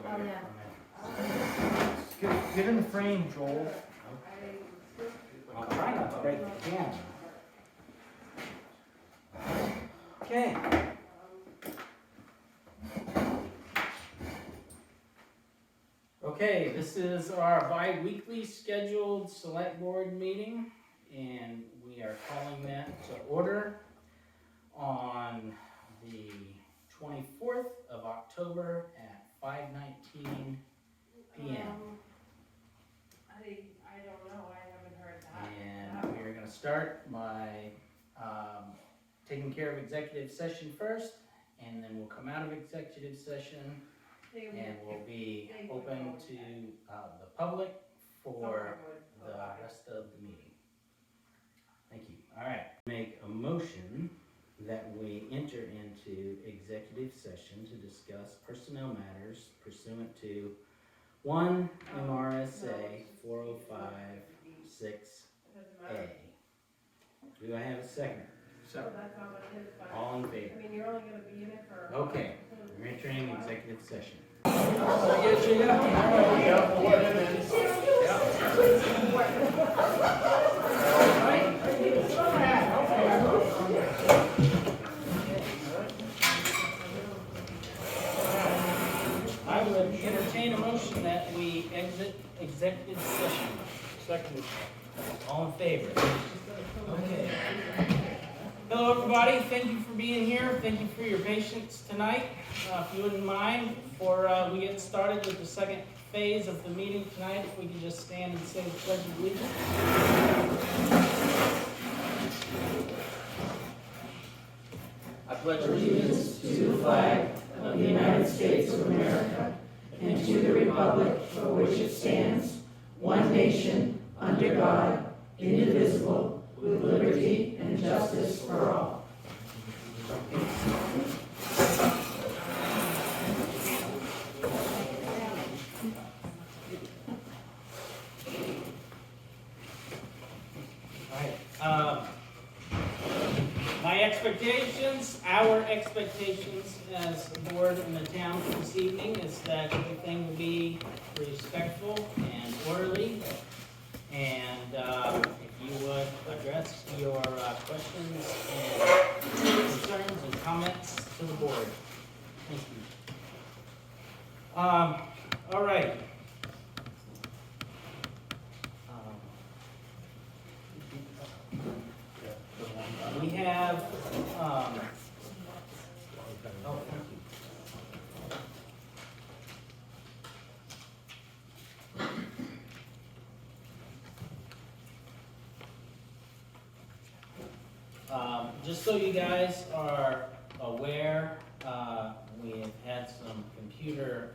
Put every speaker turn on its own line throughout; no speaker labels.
Oh, yeah.
Get in the frame, Joel.
I'll try not to break the camera. Okay. Okay, this is our bi-weekly scheduled select board meeting, and we are calling that to order on the 24th of October at 5:19 p.m.
I don't know, I haven't heard that.
And we are going to start by taking care of executive session first, and then we'll come out of executive session and we'll be open to the public for the rest of the meeting. Thank you. All right. Make a motion that we enter into executive session to discuss personnel matters pursuant to 1 MRSA 405(6)A. Do I have a second?
Second.
All in favor?
I mean, you're only gonna be in it for.
Okay, we're entering executive session. I would entertain a motion that we exit executive session.
Second.
All in favor? Okay. Hello, everybody. Thank you for being here. Thank you for your patience tonight. If you wouldn't mind, before we get started with the second phase of the meeting tonight, if we could just stand and say the Pledge of Allegiance. I pledge allegiance to the flag of the United States of America and to the republic for which it stands, one nation, under God, indivisible, with liberty and justice for all. Our expectations as the board and the town for this evening is that everything will be respectful and orderly. And if you would address your questions and concerns and comments to the board. Thank you. All right. We have, oh, thank you. Just so you guys are aware, we have had some computer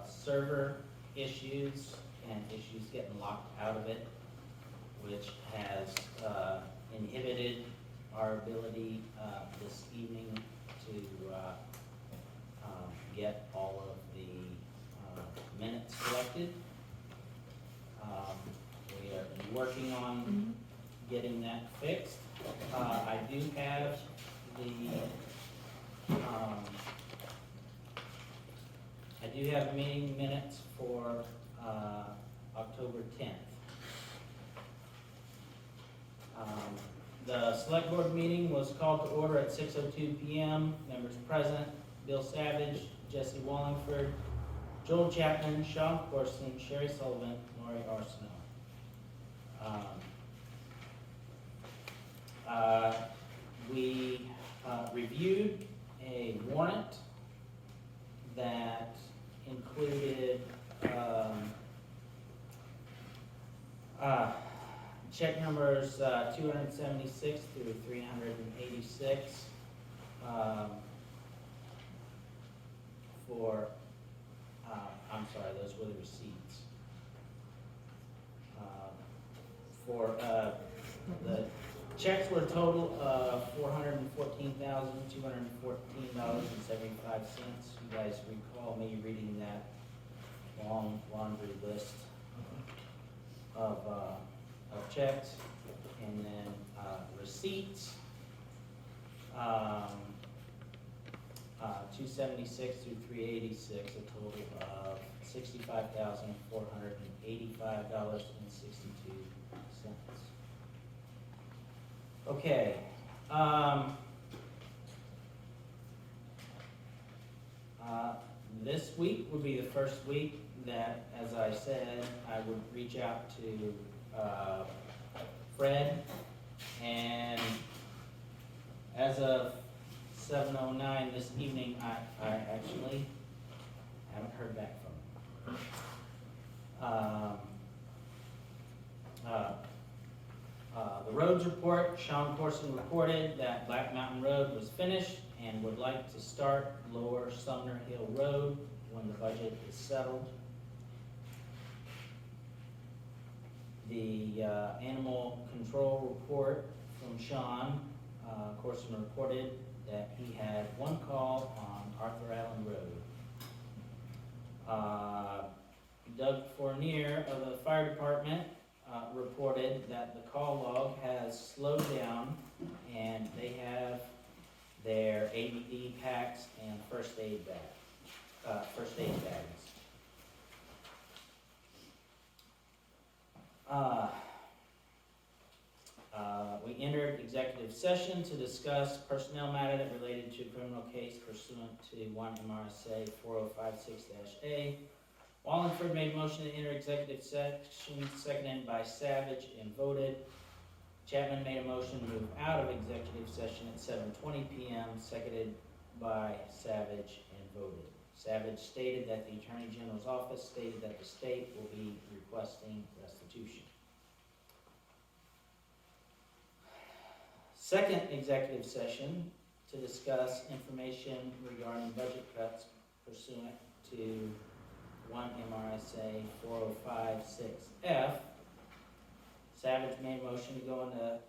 server issues and issues getting locked out of it, which has inhibited our ability this evening to get all of the minutes collected. We are working on getting that fixed. I do have the meeting minutes for October 10th. The select board meeting was called to order at 6:02 p.m. Members present: Bill Savage, Jesse Wallingford, Joel Chapman, Sean Corson, Sherry Sullivan, Lori Arsenault. We reviewed a warrant that included check numbers 276 through 386 for, I'm sorry, those were the receipts. For the checks were a total of $414,214.75. You guys recall me reading that long laundry list of checks, and then receipts, 276 through 386, a total of $65,485.62. Okay, this week would be the first week that, as I said, I would reach out to Fred, and as of 7:09 this evening, I actually haven't heard back from him. The roads report, Sean Corson reported that Black Mountain Road was finished and would like to start Lower Sumner Hill Road when the budget is settled. The animal control report from Sean Corson reported that he had one call on Arthur Allen Road. Doug Fournier of the fire department reported that the call log has slowed down and they have their AED packs and first aid bags. We entered executive session to discuss personnel matter that related to a criminal case pursuant to 1 MRSA 4056-A. Wallingford made motion to enter executive session, seconded by Savage, and voted. Chapman made a motion to move out of executive session at 7:20 p.m., seconded by Savage, and voted. Savage stated that the Attorney General's office stated that the state will be requesting restitution. Second executive session to discuss information regarding budget cuts pursuant to 1 MRSA 4056F. Savage made a motion to go into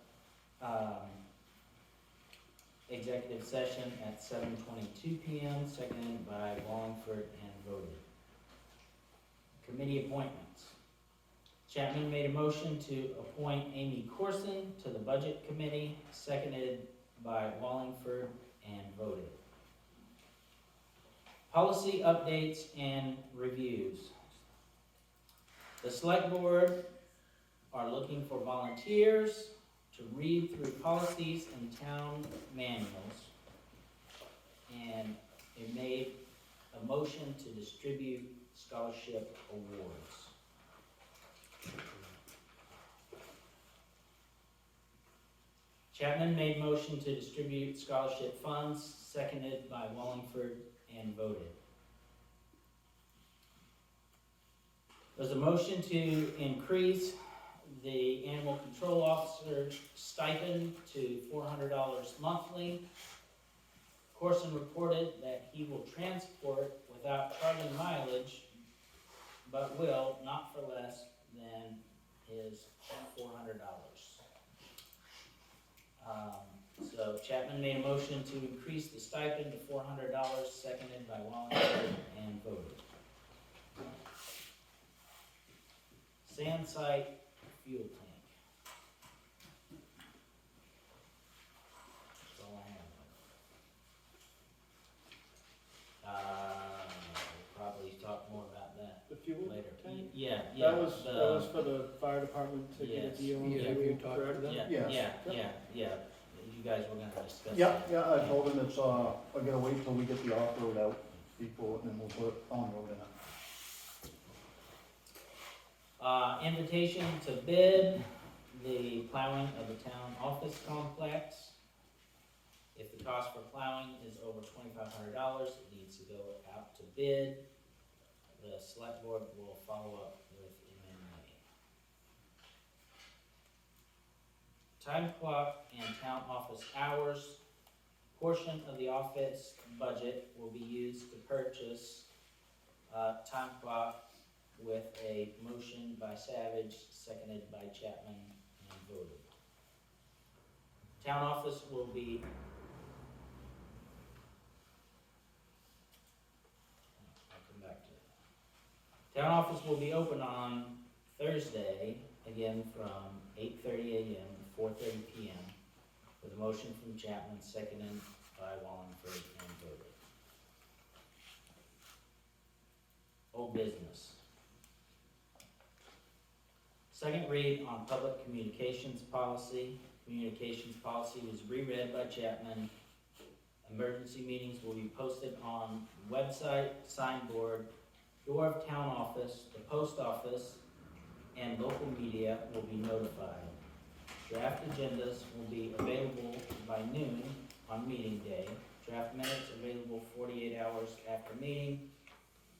executive session at 7:22 p.m., seconded by Wallingford, and voted. Committee appointments. Chapman made a motion to appoint Amy Corson to the Budget Committee, seconded by Wallingford, and voted. Policy updates and reviews. The Select Board are looking for volunteers to read through policies and town manuals, and it made a motion to distribute scholarship awards. Chapman made motion to distribute scholarship funds, seconded by Wallingford, and voted. There's a motion to increase the animal control officer stipend to $400 monthly. Corson reported that he will transport without charging mileage, but will not for less than his $400. So Chapman made a motion to increase the stipend to $400, seconded by Wallingford, and voted. Sand site fuel tank. That's all I have. We'll probably talk more about that
The fuel
later.
tank?
Yeah.
That was for the fire department to get a
Yes.
deal on
Yeah,
the
have you
fuel,
talked to
correct?
them?
Yeah.
Yes.
You guys were gonna discuss
Yeah,
that.
yeah, I told him it's, I gotta wait till we get the off-road out before, and then we'll put on-road in it.
Invitation to bid the plowing of the town office complex. If the cost for plowing is over $2,500, it needs to go out to bid. The select board will follow up with MMA. Time clock and town office hours. Portion of the office budget will be used to purchase time clock, with a motion by Savage, seconded by Chapman, and voted. Town office will be, I'll come back to that. Town office will be open on Thursday, again from 8:30 a.m. to 4:30 p.m. with a motion from Chapman, seconded by Wallingford, and voted. old business. Second read on public communications policy. Communications policy was reread by Chapman. Emergency meetings will be posted on website, signboard, door of town office, the post office, and local media will be notified. Draft agendas will be available by noon on meeting day. Draft minutes available 48 hours after meeting,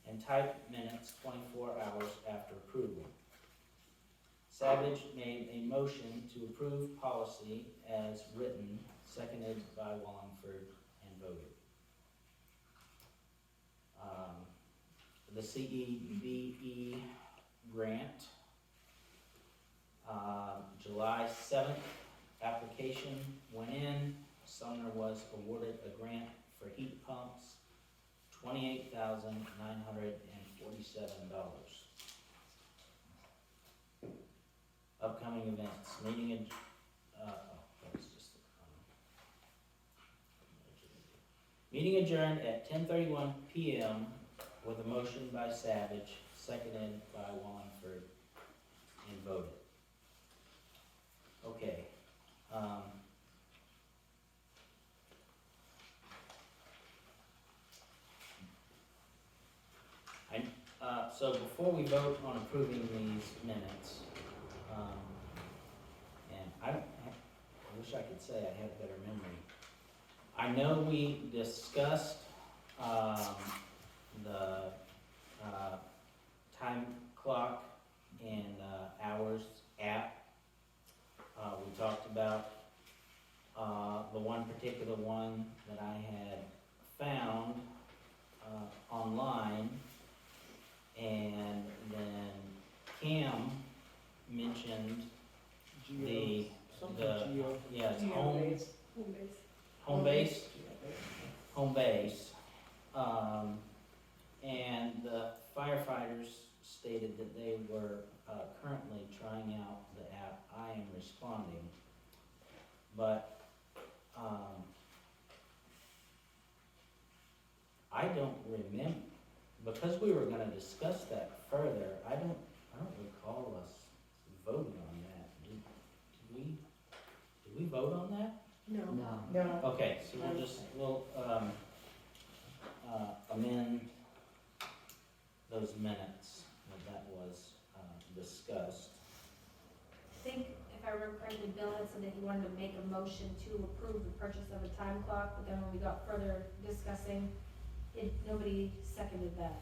and typed minutes 24 hours after approval. Savage made a motion to approve policy as written, seconded by Wallingford, and voted. The CEBE grant, July 7th, application went in. Sumner was awarded a grant for heat pumps, $28,947. Upcoming events, meeting adjourned at 10:31 p.m. with a motion by Savage, seconded by Wallingford, and voted. Okay. So before we vote on approving these minutes, and I wish I could say I had better memory. I know we discussed the time clock and hours app. We talked about the one particular one that I had found online, and then Cam mentioned it's home base. And the firefighters stated that they were currently trying out the app. I am responding, but I don't remember, because we were going to discuss that further. I don't recall us voting on that. Did we vote on that?
No.
Okay, so we'll amend those minutes that was discussed.
I think, if I remember correctly, Bill had said that he wanted to make a motion to approve the purchase of a time clock, but then when we got further discussing, nobody seconded that.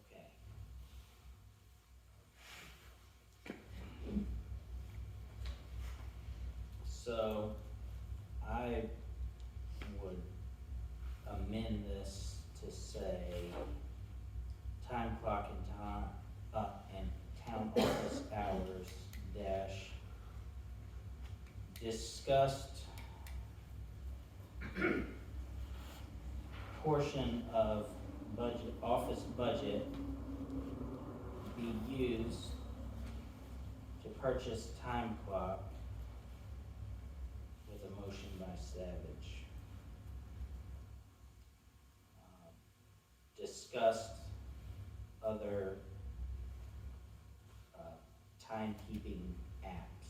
Okay. So I would amend this to say time clock and town office hours dash discussed portion of office budget be used to purchase time clock, with a motion by Savage. Discussed other timekeeping apps.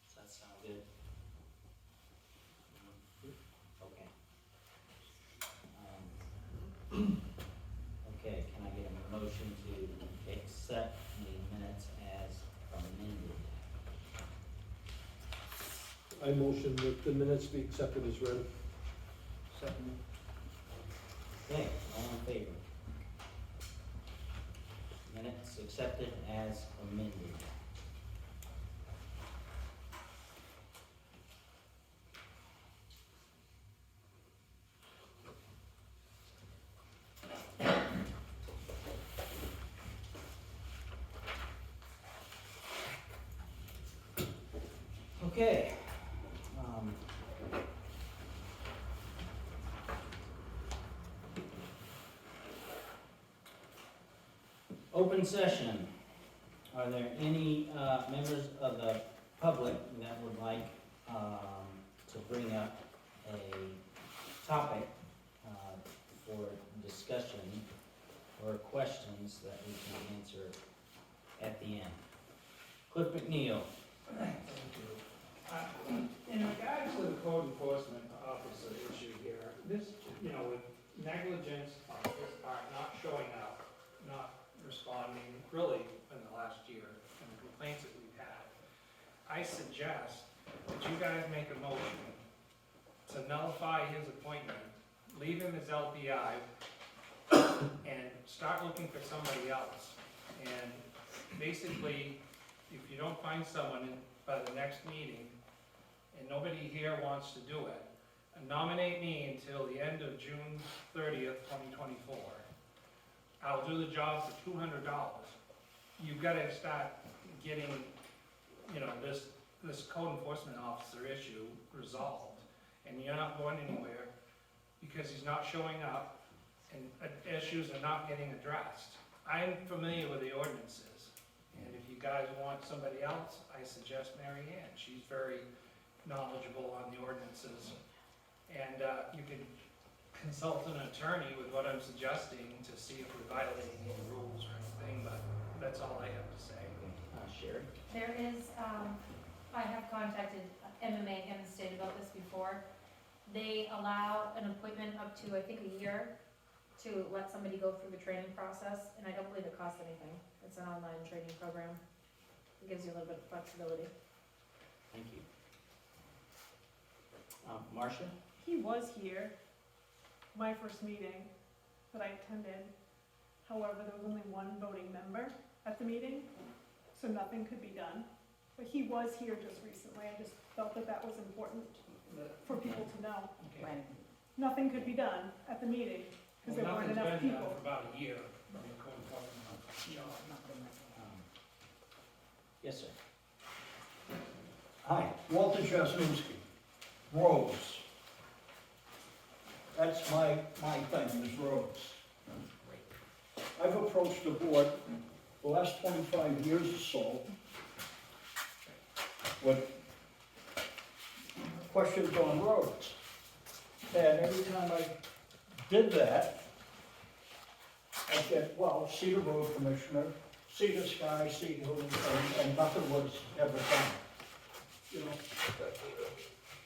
Does that sound good? Okay. Okay, can I get a motion to accept the minutes as amended?
I motion that the minutes be accepted as read.
Second.
Okay, all in favor? Minutes accepted as amended. Okay. Open session. Are there any members of the public that would like to bring up a topic for discussion or questions that we can answer at the end? Cliff McNeil.
Thank you. In regards to the code enforcement officer issue here, this, with negligence on his part, not showing up, not responding really in the last year, and the complaints that we've had, I suggest that you guys make a motion to nullify his appointment, leave him as LPI, and start looking for somebody else. And basically, if you don't find someone by the next meeting, and nobody here wants to do it, nominate me until the end of June 30th, 2024. I'll do the job for $200. You've got to start getting, this code enforcement officer issue resolved. And you're not going anywhere because he's not showing up and issues are not getting addressed. I'm familiar with the ordinances. And if you guys want somebody else, I suggest Mary Ann. She's very knowledgeable on the ordinances. And you can consult an attorney with what I'm suggesting to see if we're violating any rules or anything, but that's all I have to say.
Sherry?
There is, I have contacted MMA and the state about this before. They allow an appointment up to, I think, a year to let somebody go through the training process, and I don't believe it costs anything. It's an online training program. It gives you a little bit of flexibility.
Thank you. Marcia?
He was here, my first meeting that I attended. However, there was only one voting member at the meeting, so nothing could be done. But he was here just recently. I just felt that that was important for people to know.
Okay.
Nothing could be done at the meeting because there weren't enough
Nothing's been done
people.
for about a year. I mean, code enforcement job.
Yes, sir.
Hi, Walter Jasnowski, roads. That's my thing, is roads. I've approached the board the last 25 years or so with questions on roads. And every time I did that, I'd get, see the road commissioner, see this guy, see who, and nothing was ever done.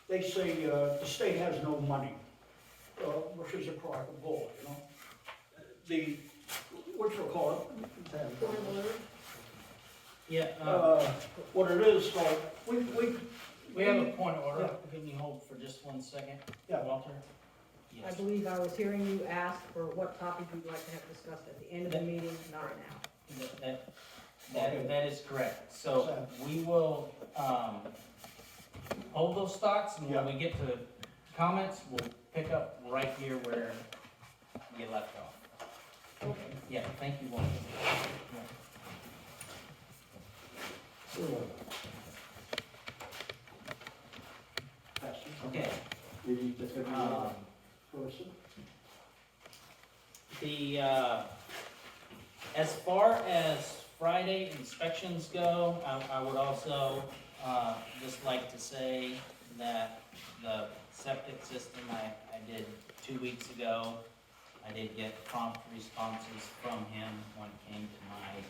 They say the state has no money, which is a crock of bull, The, what you call it?
Yeah,
What it is,
we have a point of order. Can you hold for just 1 second?
Yeah.
Walter?
I
Yes.
believe I was hearing you ask for what topic you'd like to have discussed at the end of the meeting, not now.
That is correct. So we will, hold those thoughts, and when we get to comments, we'll pick up right here where you left off.
Okay.
Yeah, thank you, Walter. Okay.
Person.
The, as far as Friday inspections go, I would also, just like to say that the septic system I did 2 weeks ago, I did get prompt responses from him when it came to my,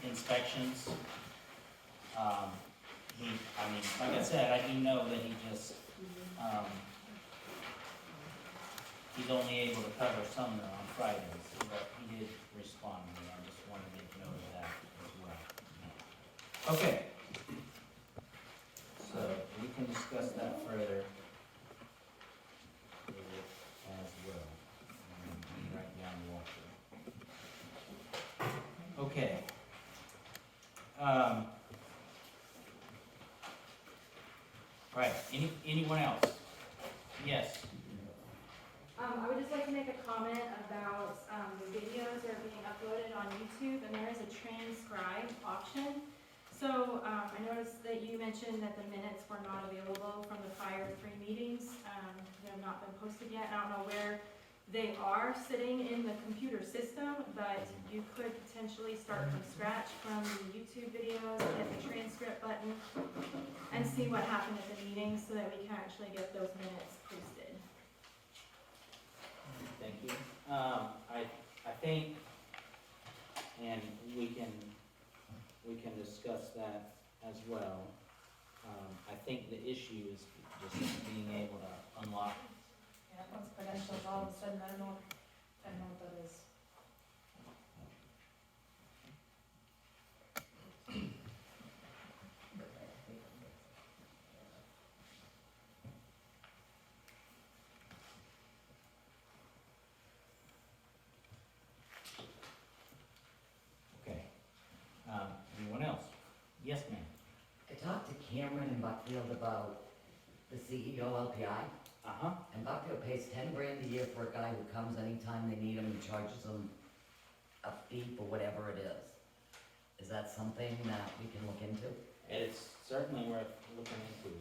inspections. Like I said, I do know that he just, he's only able to cover Sumner on Fridays, but he did respond to me. I just wanted to make note of that as well. Okay. So we can discuss that further as well. Write down Walter. Okay. Right, anyone else? Yes.
I would just like to make a comment about, the videos that are being uploaded on YouTube, and there is a transcribed option. So, I noticed that you mentioned that the minutes were not available from the prior 3 meetings. They have not been posted yet. I don't know where they are sitting in the computer system, but you could potentially start from scratch from the YouTube videos, hit the transcript button, and see what happened at the meeting so that we can actually get those minutes posted.
Thank you. I think, and we can discuss that as well. I think the issue is just being able to unlock.
Yeah, once credentials, all of a sudden, I don't know what that is.
Okay. Anyone else? Yes, ma'am.
I talked to Cameron in Buckfield about the CEO LPI,
Uh-huh.
and Buckfield pays 10 grand a year for a guy who comes anytime they need him and charges them a fee for whatever it is. Is that something that we can look into?
It's certainly worth looking into.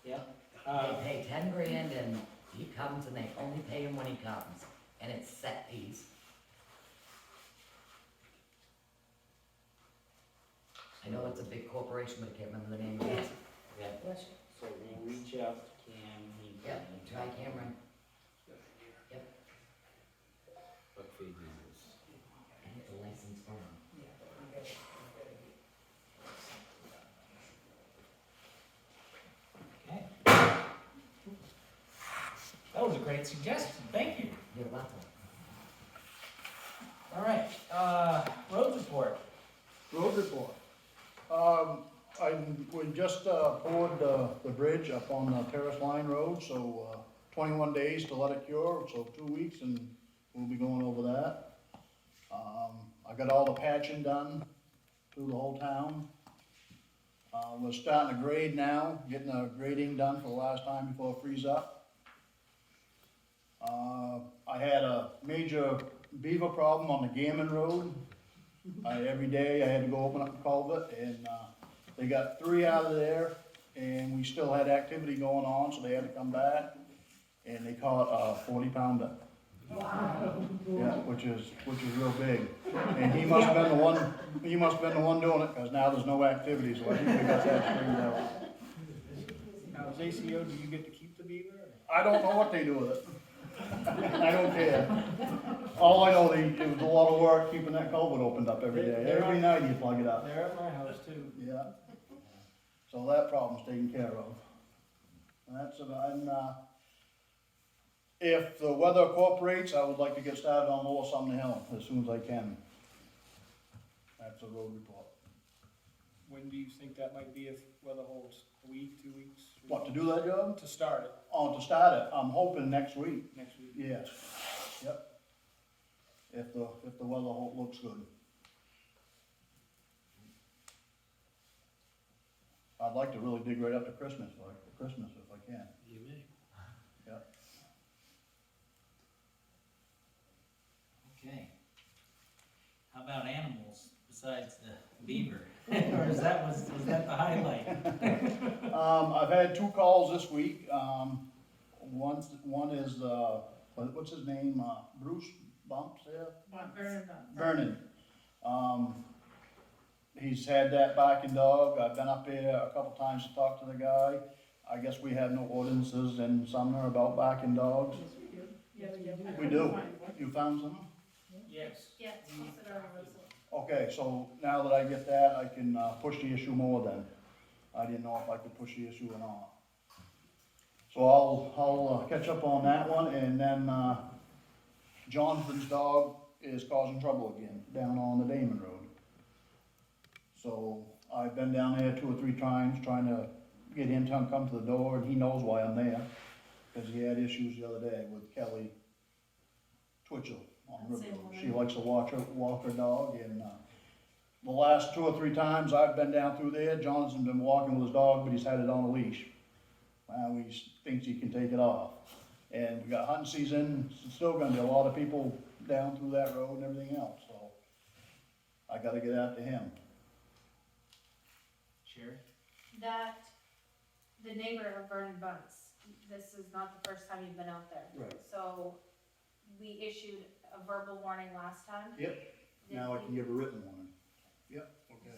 Yep.
They pay 10 grand and he comes and they only pay him when he comes, and it's set fees. I know it's a big corporation, but I can't remember the name of it.
Yeah. So we'll reach out to Cam. He
Yep, try Cameron.
Buckfield uses.
And it's a licensed firm.
Okay. That was a great suggestion. Thank you.
You're welcome.
All right. Road report.
Road report. We just poured the bridge up on Terrace Line Road, so 21 days to let it cure, so 2 weeks and we'll be going over that. I got all the patching done through the whole town. We're starting to grade now, getting the grading done for the last time before it frees up. I had a major beaver problem on the Gammon Road. Every day I had to go open up the culvert, and they got 3 out of there, and we still had activity going on, so they had to come back, and they caught a 40-pounder.
Wow.
Yeah, which is real big. And he must have been the one doing it, because now there's no activity, so I think we got that straightened out.
Now, as ACO, do you get to keep the beaver?
I don't know what they do with it. I don't care. All I know, it was a lot of work keeping that culvert opened up every day. Every night you plug it up.
They're at my house too.
Yeah. So that problem's taken care of. That's about, and, if the weather cooperates, I would like to get started on Lower Sumner Hill as soon as I can. That's a road report.
When do you think that might be if weather holds? A week, 2 weeks?
What, to do that job?
To start it,
Oh, to start it, I'm hoping next week.
next week.
Yes. Yep. If the weather looks good. I'd like to really dig right up to Christmas, like for Christmas if I can.
You may.
Yep.
Okay. How about animals besides the beaver? Or was that the highlight?
I've had 2 calls this week. One is, what's his name, Bruce Bumps there? Vernon. He's had that barking dog. I've been up there a couple times to talk to the guy. I guess we have no ordinances in Sumner about barking dogs. We do. You found some?
Yes.
Yeah, it's posted on our website.
Okay, so now that I get that, I can push the issue more then. I didn't know if I could push the issue or not. So I'll catch up on that one, and then Jonathan's dog is causing trouble again down on the Damon Road. So I've been down there 2 or 3 times trying to get him to come to the door, and he knows why I'm there, because he had issues the other day with Kelly Twitchell on River Road. She likes to walk her dog, and the last 2 or 3 times I've been down through there, Jonathan's been walking with his dog, but he's had it on a leash. Well, he thinks he can take it off. And we got hunting season, there's still gonna be a lot of people down through that road and everything else, so I gotta get after him.
Sherry?
That, the neighbor of Vernon Bunce, this is not the first time you've been out there.
Right.
So, we issued a verbal warning last time.
Yep, now I can give a written one. Yep, okay.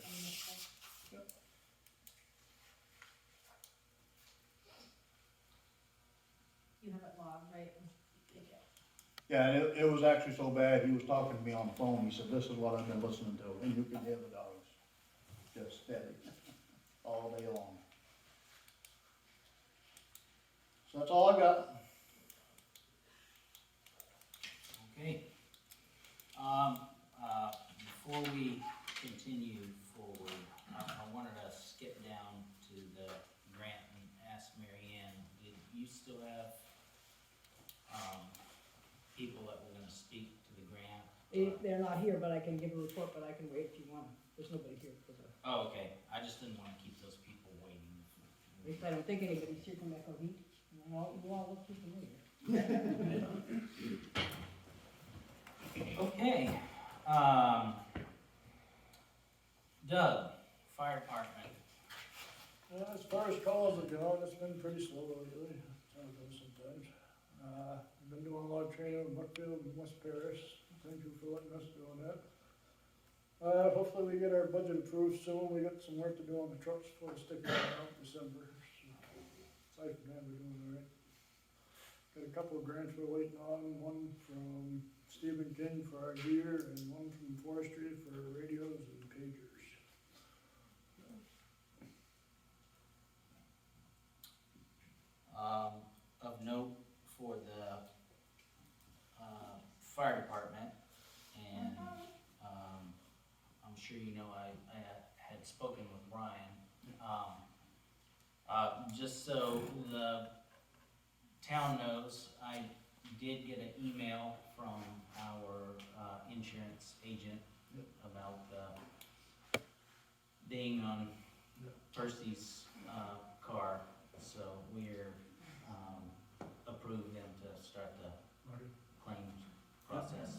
Yep.
You have it logged, right?
Yeah, and it was actually so bad, he was talking to me on the phone, he said, this is what I've been listening to, and you can hear the dogs, just steady, all day long. So that's all I got.
Okay. Before we continue forward, I wanted to skip down to the grant and ask Mary Ann, did you still have, people that were gonna speak to the grant?
They're not here, but I can give a report, but I can wait if you want. There's nobody here for the,
Oh, okay, I just didn't wanna keep those people waiting.
at least I don't think anybody's here from Echo Heat. You all look too familiar.
Okay, Doug, fire department.
As far as calls are going, it's been pretty slow lately, sometimes. I've been doing a lot of training in Brookfield and West Paris. Thank you for letting us do that. Hopefully we get our budget approved soon. We got some work to do on the trucks before the stickers are out in December. So, aside from that, we're doing all right. Got a couple of grants we're waiting on, one from Stephen King for our gear and one from forestry for radios and pagers.
Of note for the, fire department, and, I'm sure you know, I had spoken with Ryan. Just so the town knows, I did get an email from our, insurance agent about, being on Percy's, car, so we're, approved them to start the claims process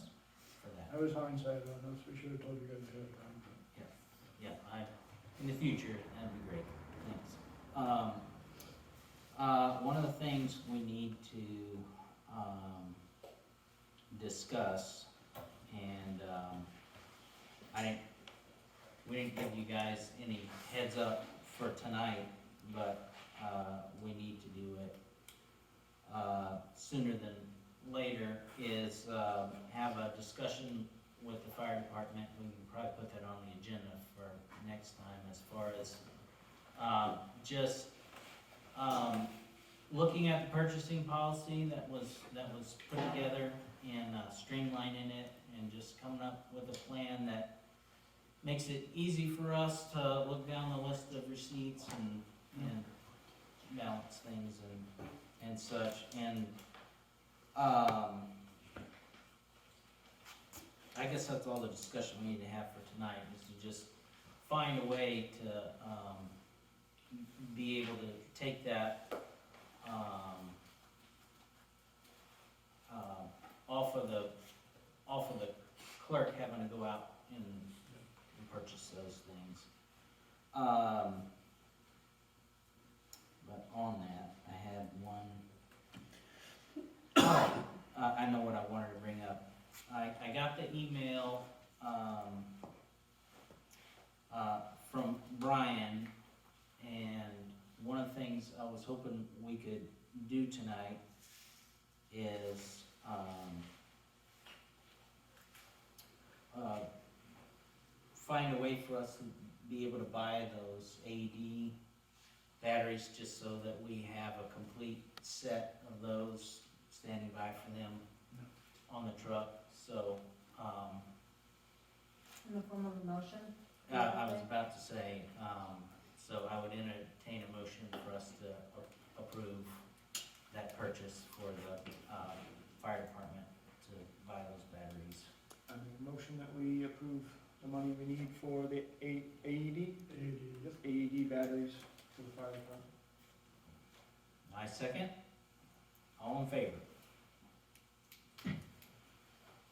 for that.
I was hindsight on this, we should have told you guys ahead of time.
Yeah, in the future, that'd be great, thanks. One of the things we need to, discuss, and, we didn't give you guys any heads up for tonight, but, we need to do it, sooner than later, is, have a discussion with the fire department. We can probably put that on the agenda for next time, as far as, just, looking at the purchasing policy that was put together, and streamlining it, and just coming up with a plan that makes it easy for us to look down the list of receipts and balance things and such, and, I guess that's all the discussion we need to have for tonight, is to just find a way to, be able to take that, off of the clerk having to go out and purchase those things. But on that, I had one, I know what I wanted to bring up. I got the email, from Brian, and one of the things I was hoping we could do tonight is, find a way for us to be able to buy those AED batteries, just so that we have a complete set of those standing by for them on the truck, so,
In the form of a motion?
I was about to say, so I would entertain a motion for us to approve that purchase for the, fire department to buy those batteries.
I make a motion that we approve the money we need for the AED? AED batteries for the fire department.
I second. All in favor?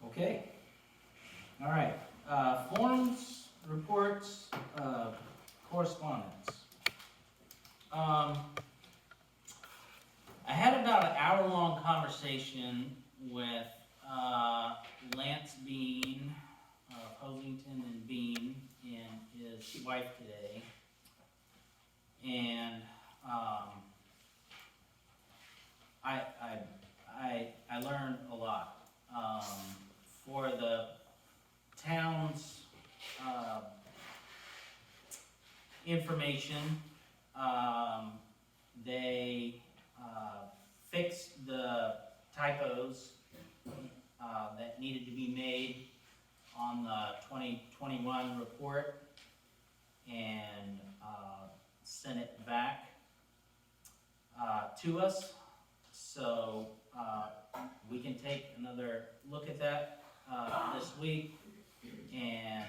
Okay. All right, forms, reports, correspondence. conversation with, Lance Bean, Posington and Bean, and his wife today. And, I learned a lot. For the town's, information, they, fixed the typos, that needed to be made on the 2021 report, and, sent it back, to us. So, we can take another look at that, this week, and,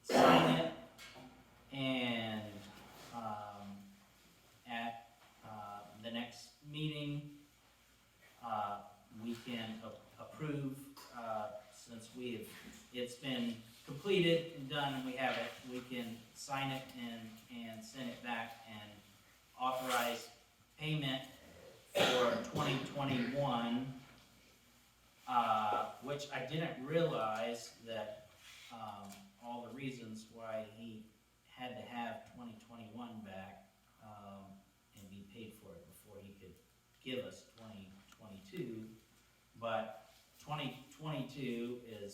sign it, and, at, the next meeting, we can approve, since it's been completed and done and we have it, we can sign it and send it back and authorize payment for 2021, which I didn't realize that, all the reasons why he had to have 2021 back, and be paid for it before he could give us 2022. But 2022 is,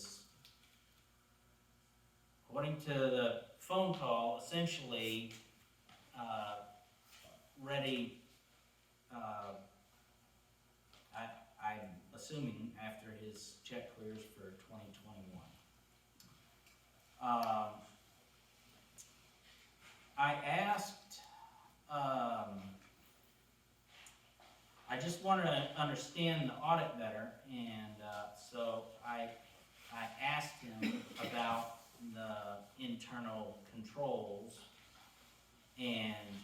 according to the phone call, essentially, ready, I'm assuming after his check clears for 2021. I asked, I just wanted to understand the audit better, and so I asked him about the internal controls and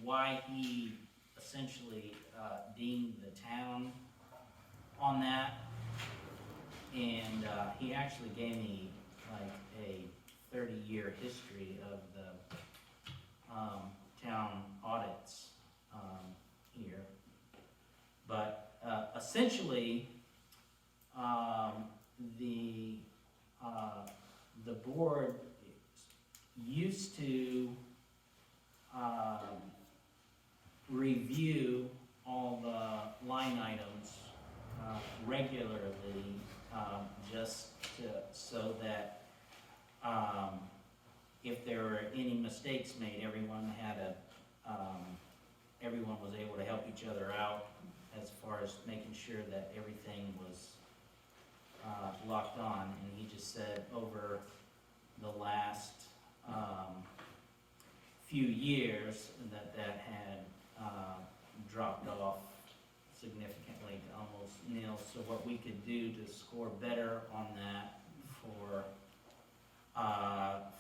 why he essentially deemed the town on that, and he actually gave me like a 30-year history of the town audits here. But essentially, the board used to review all the line items regularly, just so that if there were any mistakes made, everyone was able to help each other out as far as making sure that everything was locked on. And he just said over the last few years that had dropped off significantly to almost nil. So what we could do to score better on that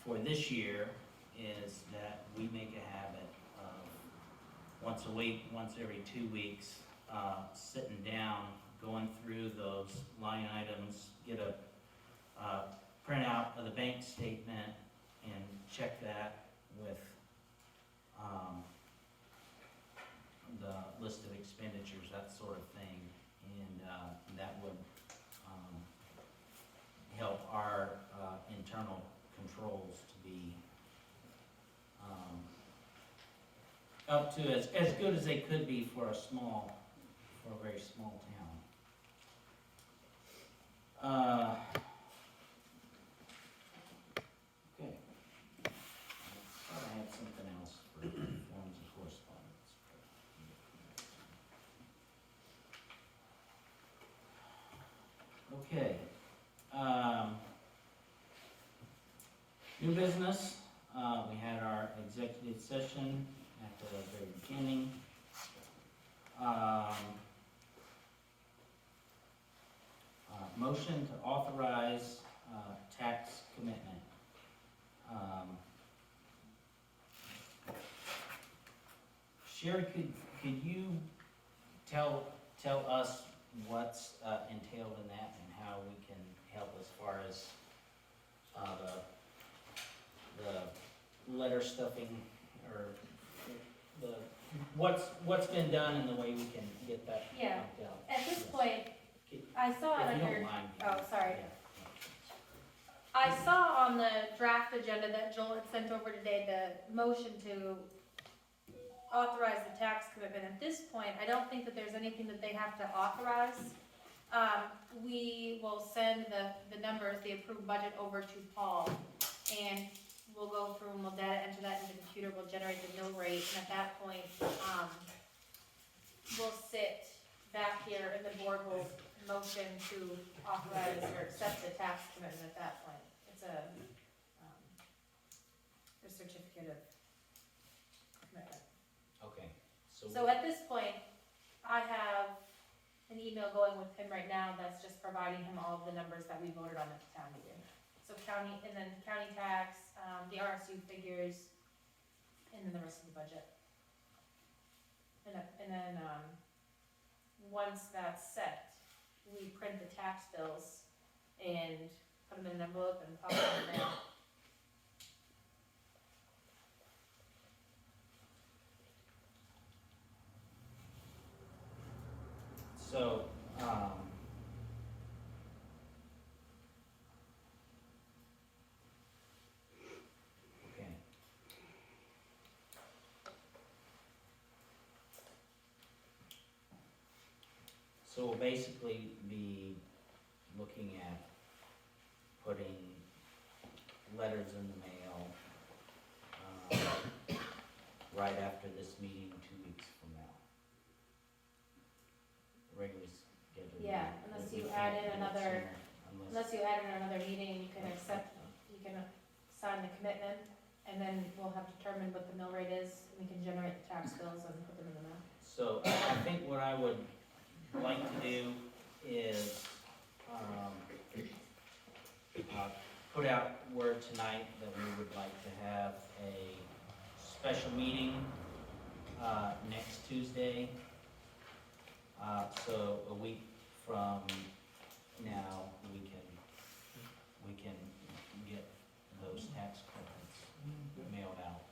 for this year is that we make a habit of once a week, once every 2 weeks, sitting down, going through those line items, get a printout of the bank statement and check that with the list of expenditures, that sort of thing, and that would help our internal controls to be up to as good as they could be for a very small town. Okay. I thought I had something else for forms of correspondence. Okay. New business, we had our executive session at the very beginning. Motion to authorize tax commitment. Sherry, could you tell us what's entailed in that and how we can help as far as the letter stuffing or the what's been done and the way we can get that
Yeah.
knocked out.
At this
Yes.
point, I saw it
If you
under,
don't mind.
oh, sorry.
Yeah.
I saw on the draft agenda that Joel had sent over today, the motion to authorize the tax commitment. At this point, I don't think that there's anything that they have to authorize. We will send the numbers, the approved budget over to Paul, and we'll go through and we'll data enter that into the computer, we'll generate the mill rate, and at that point, we'll sit back here and the board will motion to authorize or accept the tax commitment at that point. It's a certificate of commitment.
Okay,
So at this point, I have an email going with him right now that's just providing him all of the numbers that we voted on at the town meeting. So county, and then county tax, the RSU figures, and then the rest of the budget. And then, once that's set, we print the tax bills and put them in an envelope and pop them in the mail.
So, okay. So we'll basically be looking at putting letters in the mail, right after this meeting, 2 weeks from now. Regularly scheduled.
Yeah,
meeting.
unless
We
you
can't
add in
do it
another-
sooner
Unless you add in another meeting, you can accept, you can sign the commitment, and then we'll have determined what the mill rate is, and we can generate the tax bills and put them in the mail.
So I think what I would like to do is, put out word tonight that we would like to have a special meeting, next Tuesday. So a week from now, we can get those tax credits mailed out.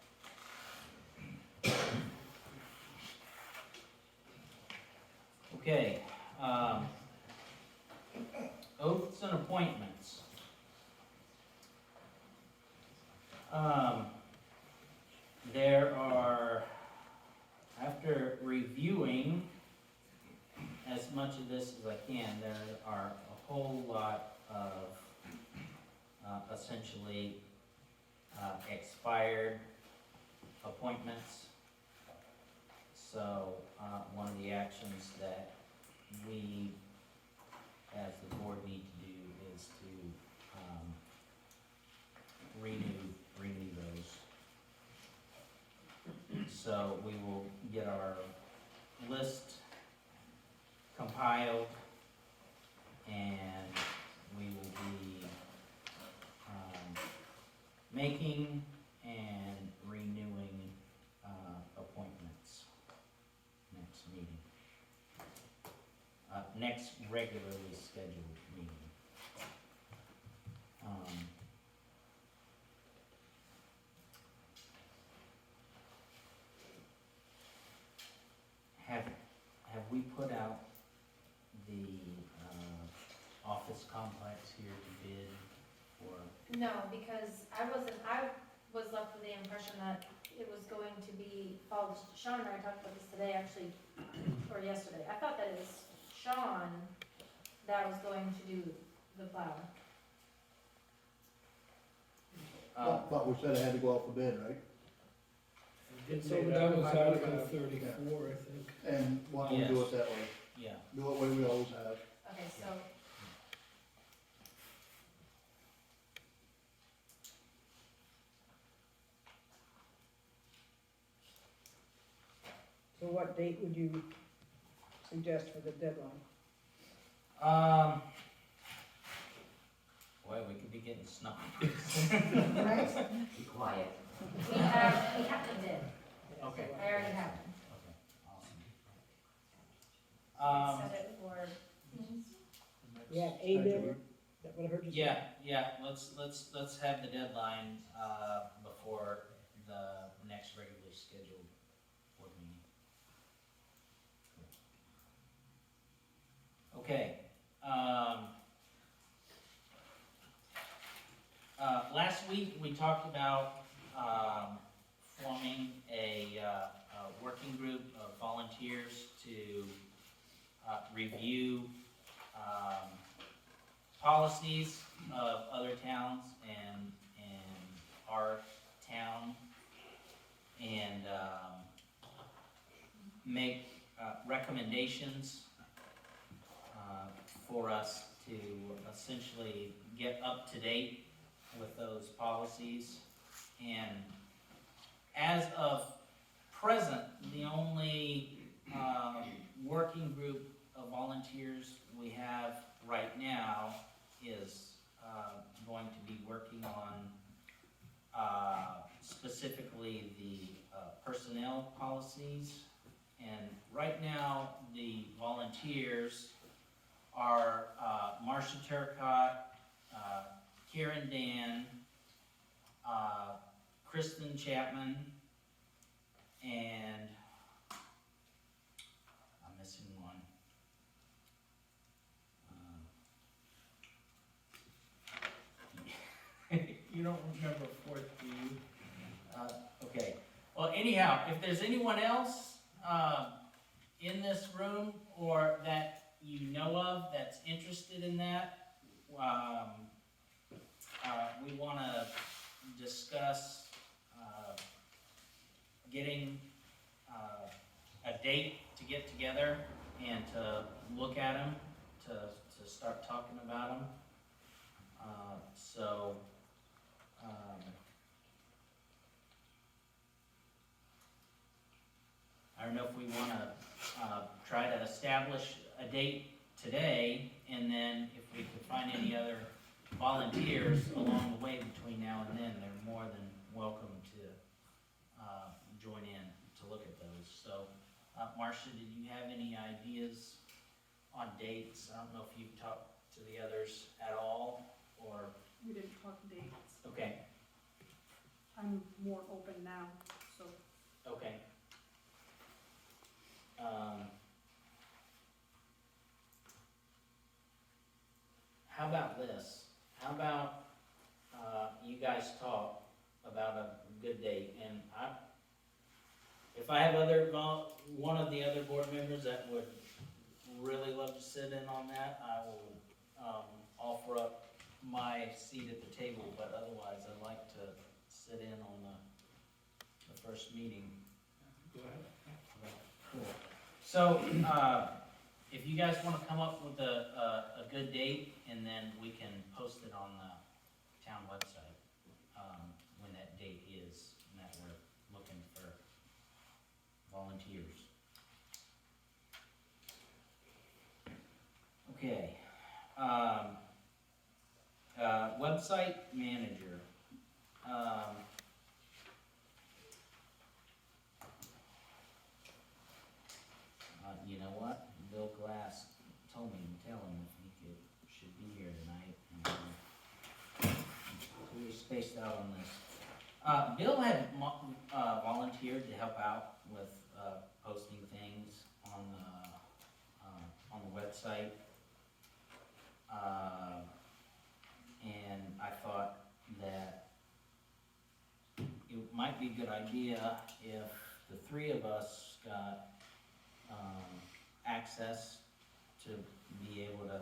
Okay, oaths and appointments. There are, after reviewing as much of this as I can, there are a whole lot of essentially expired appointments. So one of the actions that we, as the board, need to do is to renew those. So we will get our list compiled, and we will be making and renewing appointments next meeting. Next regularly scheduled meeting. Have we put out the office complex here to bid for?
No, because I was left with the impression that it was going to be, Sean and I talked about this today, actually, or yesterday. I thought that it was Sean that was going to do the plowing.
But we said it had to go out for bid, right?
So that was Article 34, I think.
And why don't we do it that way?
Yeah.
Do it the way we always have.
Okay, so,
So what date would you suggest for the deadline?
Boy, we could be getting snubbed.
Be quiet.
we have to bid.
Okay.
I already have them.
Okay, awesome.
Set it for,
Yeah, a bid, is that what I heard you say?
Yeah, let's have the deadline, before the next regularly scheduled board meeting. Okay, last week, we talked about, forming a working group of volunteers to, review, policies of other towns and our town, and, make, recommendations, for us to essentially get up to date with those policies. And as of present, the only working group of volunteers we have right now is going to be working on specifically the personnel policies. And right now, the volunteers are Marcia Turcott, Karen Dan, Kristen Chapman, and I'm missing one. You don't remember fourth, do you? Okay. Well, anyhow, if there's anyone else in this room or that you know of that's interested in that, we want to discuss getting a date to get together and to look at them, to start talking about them. I don't know if we want to try to establish a date today, and then if we could find any other volunteers along the way between now and then, they're more than welcome to join in to look at those. So, Marcia, did you have any ideas on dates? I don't know if you've talked to the others at all, or...
We didn't talk dates.
Okay,
I'm more open now, so.
okay. How about this? How about you guys talk about a good date, and if I have one of the other board members that would really love to sit in on that, I will offer up my seat at the table, but otherwise I'd like to sit in on the first meeting.
Go ahead.
Cool. So, if you guys wanna come up with a good date, and then we can post it on the town website, when that date is, and that we're looking for volunteers. Okay, website manager. You know what? Bill Glass told me to tell him if he should be here tonight. And, we were spaced out on this. Bill had volunteered to help out with posting things on the website. And I thought that it might be a good idea if the three of us got access to be able to,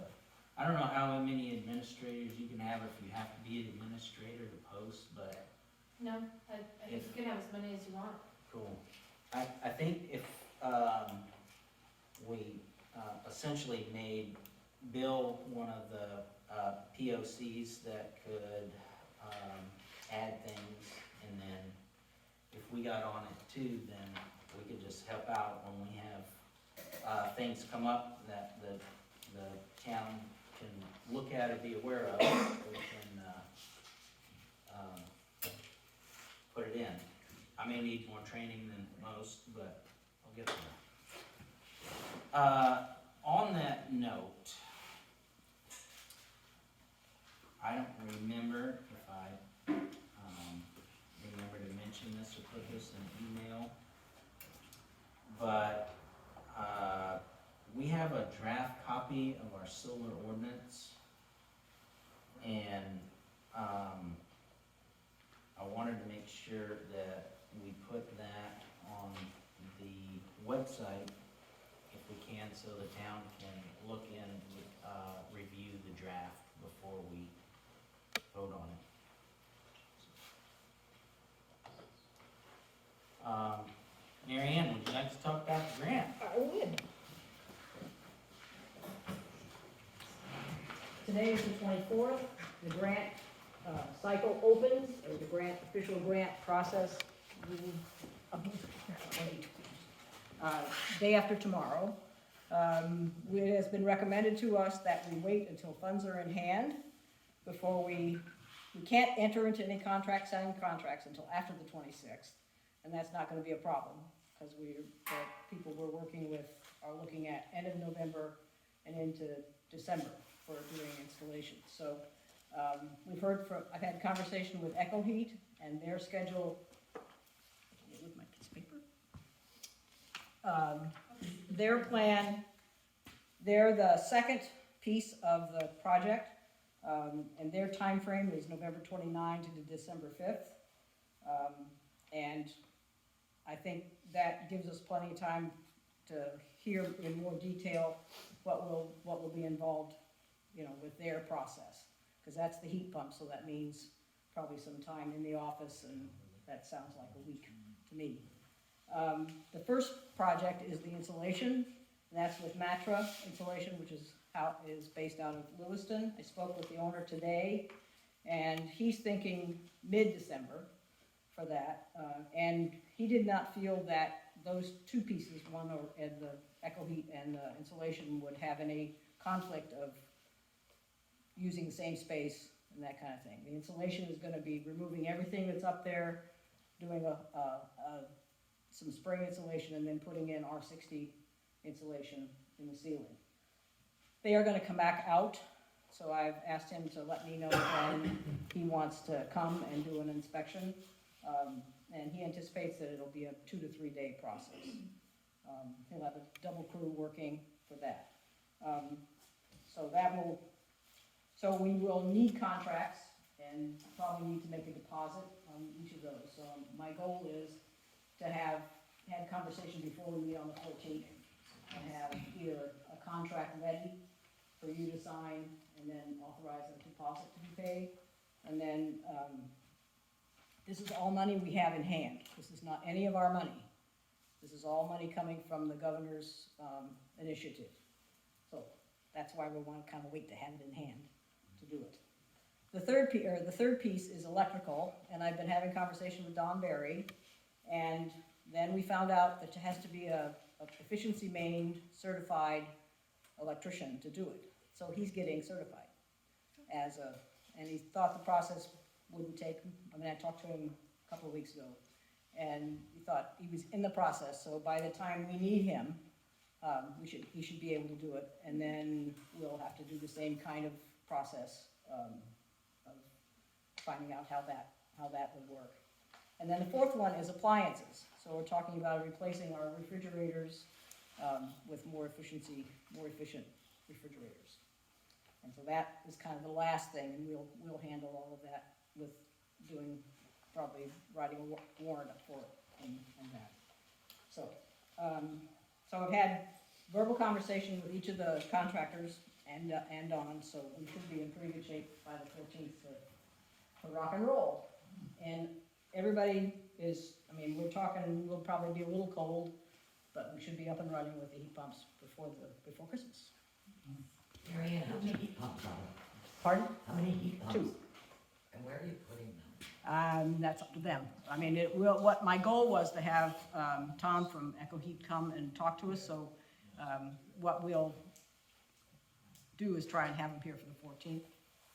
I don't know how many administrators you can have, if you have to be an administrator to post, but.
No, I think you can have as many as you want.
Cool. I think if we essentially made Bill one of the POCs that could add things, and then if we got on it too, then we could just help out when we have things come up that the town can look at or be aware of. We can put it in. I may need more training than most, but I'll get there. On that note, I don't remember if I remember to mention this or put this in an email, but we have a draft copy copy of our solar ordinance. And, I wanted to make sure that we put that on the website if we can, so the town can look in, review the draft before we vote on it. Mary Ann, would you like to talk about the grant?
I would. Today is the 24th, the grant cycle opens, or the official grant process, day after tomorrow. It has been recommended to us that we wait until funds are in hand before we can't enter into any signing contracts until after the 26th, and that's not gonna be a problem, because the people we're working with are looking at end of November and into December for doing installation. So I've had a conversation with Echo Heat, and their schedule, with my piece of paper. Their plan, they're the second piece of the project, and their time frame is November 29 to December 5th. And I think that gives us plenty of time to hear in more detail what will be involved, with their process. Because that's the heat pump, so that means probably some time in the office, and that sounds like a week to me. The first project is the insulation, and that's with Matra Insulation, which is based out of Lewiston. I spoke with the owner today, and he's thinking mid-December for that. And he did not feel that those two pieces, and the Echo Heat and the insulation, would have any conflict of using the same space and that kind of thing. The insulation is gonna be removing everything that's up there, doing some spring insulation, and then putting in R60 insulation in the ceiling. They are gonna come back out, so I've asked him to let me know when he wants to come and do an inspection. And he anticipates that it'll be a 2 to 3 day process. He'll have a double crew working for that. So we will need contracts, and probably need to make a deposit on each of those. So my goal is to have had conversation before we meet on the 14th, and have either a contract ready for you to sign, and then authorize a deposit to be paid. And then, this is all money we have in hand. This is not any of our money. This is all money coming from the governor's initiative. So that's why we want to kind of wait to have it in hand to do it. The third piece is electrical, and I've been having conversation with Don Berry, and then we found out that it has to be a Efficiency Maine certified electrician to do it. So he's getting certified and he thought the process wouldn't take, I talked to him a couple of weeks ago, and he thought he was in the process, so by the time we need him, he should be able to do it, and then we'll have to do the same kind of process of finding out how that would work. And then the fourth one is appliances. So we're talking about replacing our refrigerators with more efficient refrigerators. And so that is kind of the last thing, and we'll handle all of that with probably writing a warrant up for it and that. So I've had verbal conversation with each of the contractors and Don, so we should be in pretty good shape by the 14th to rock and roll. And everybody is, we're talking, we'll probably be a little cold, but we should be up and running with the heat pumps before Christmas.
Mary Ann, how many heat pumps are there?
Pardon?
How many heat pumps?
2.
And where are you putting them?
That's up to them. What my goal was to have Tom from Echo Heat come and talk to us, so what we'll do is try and have him here for the 14th.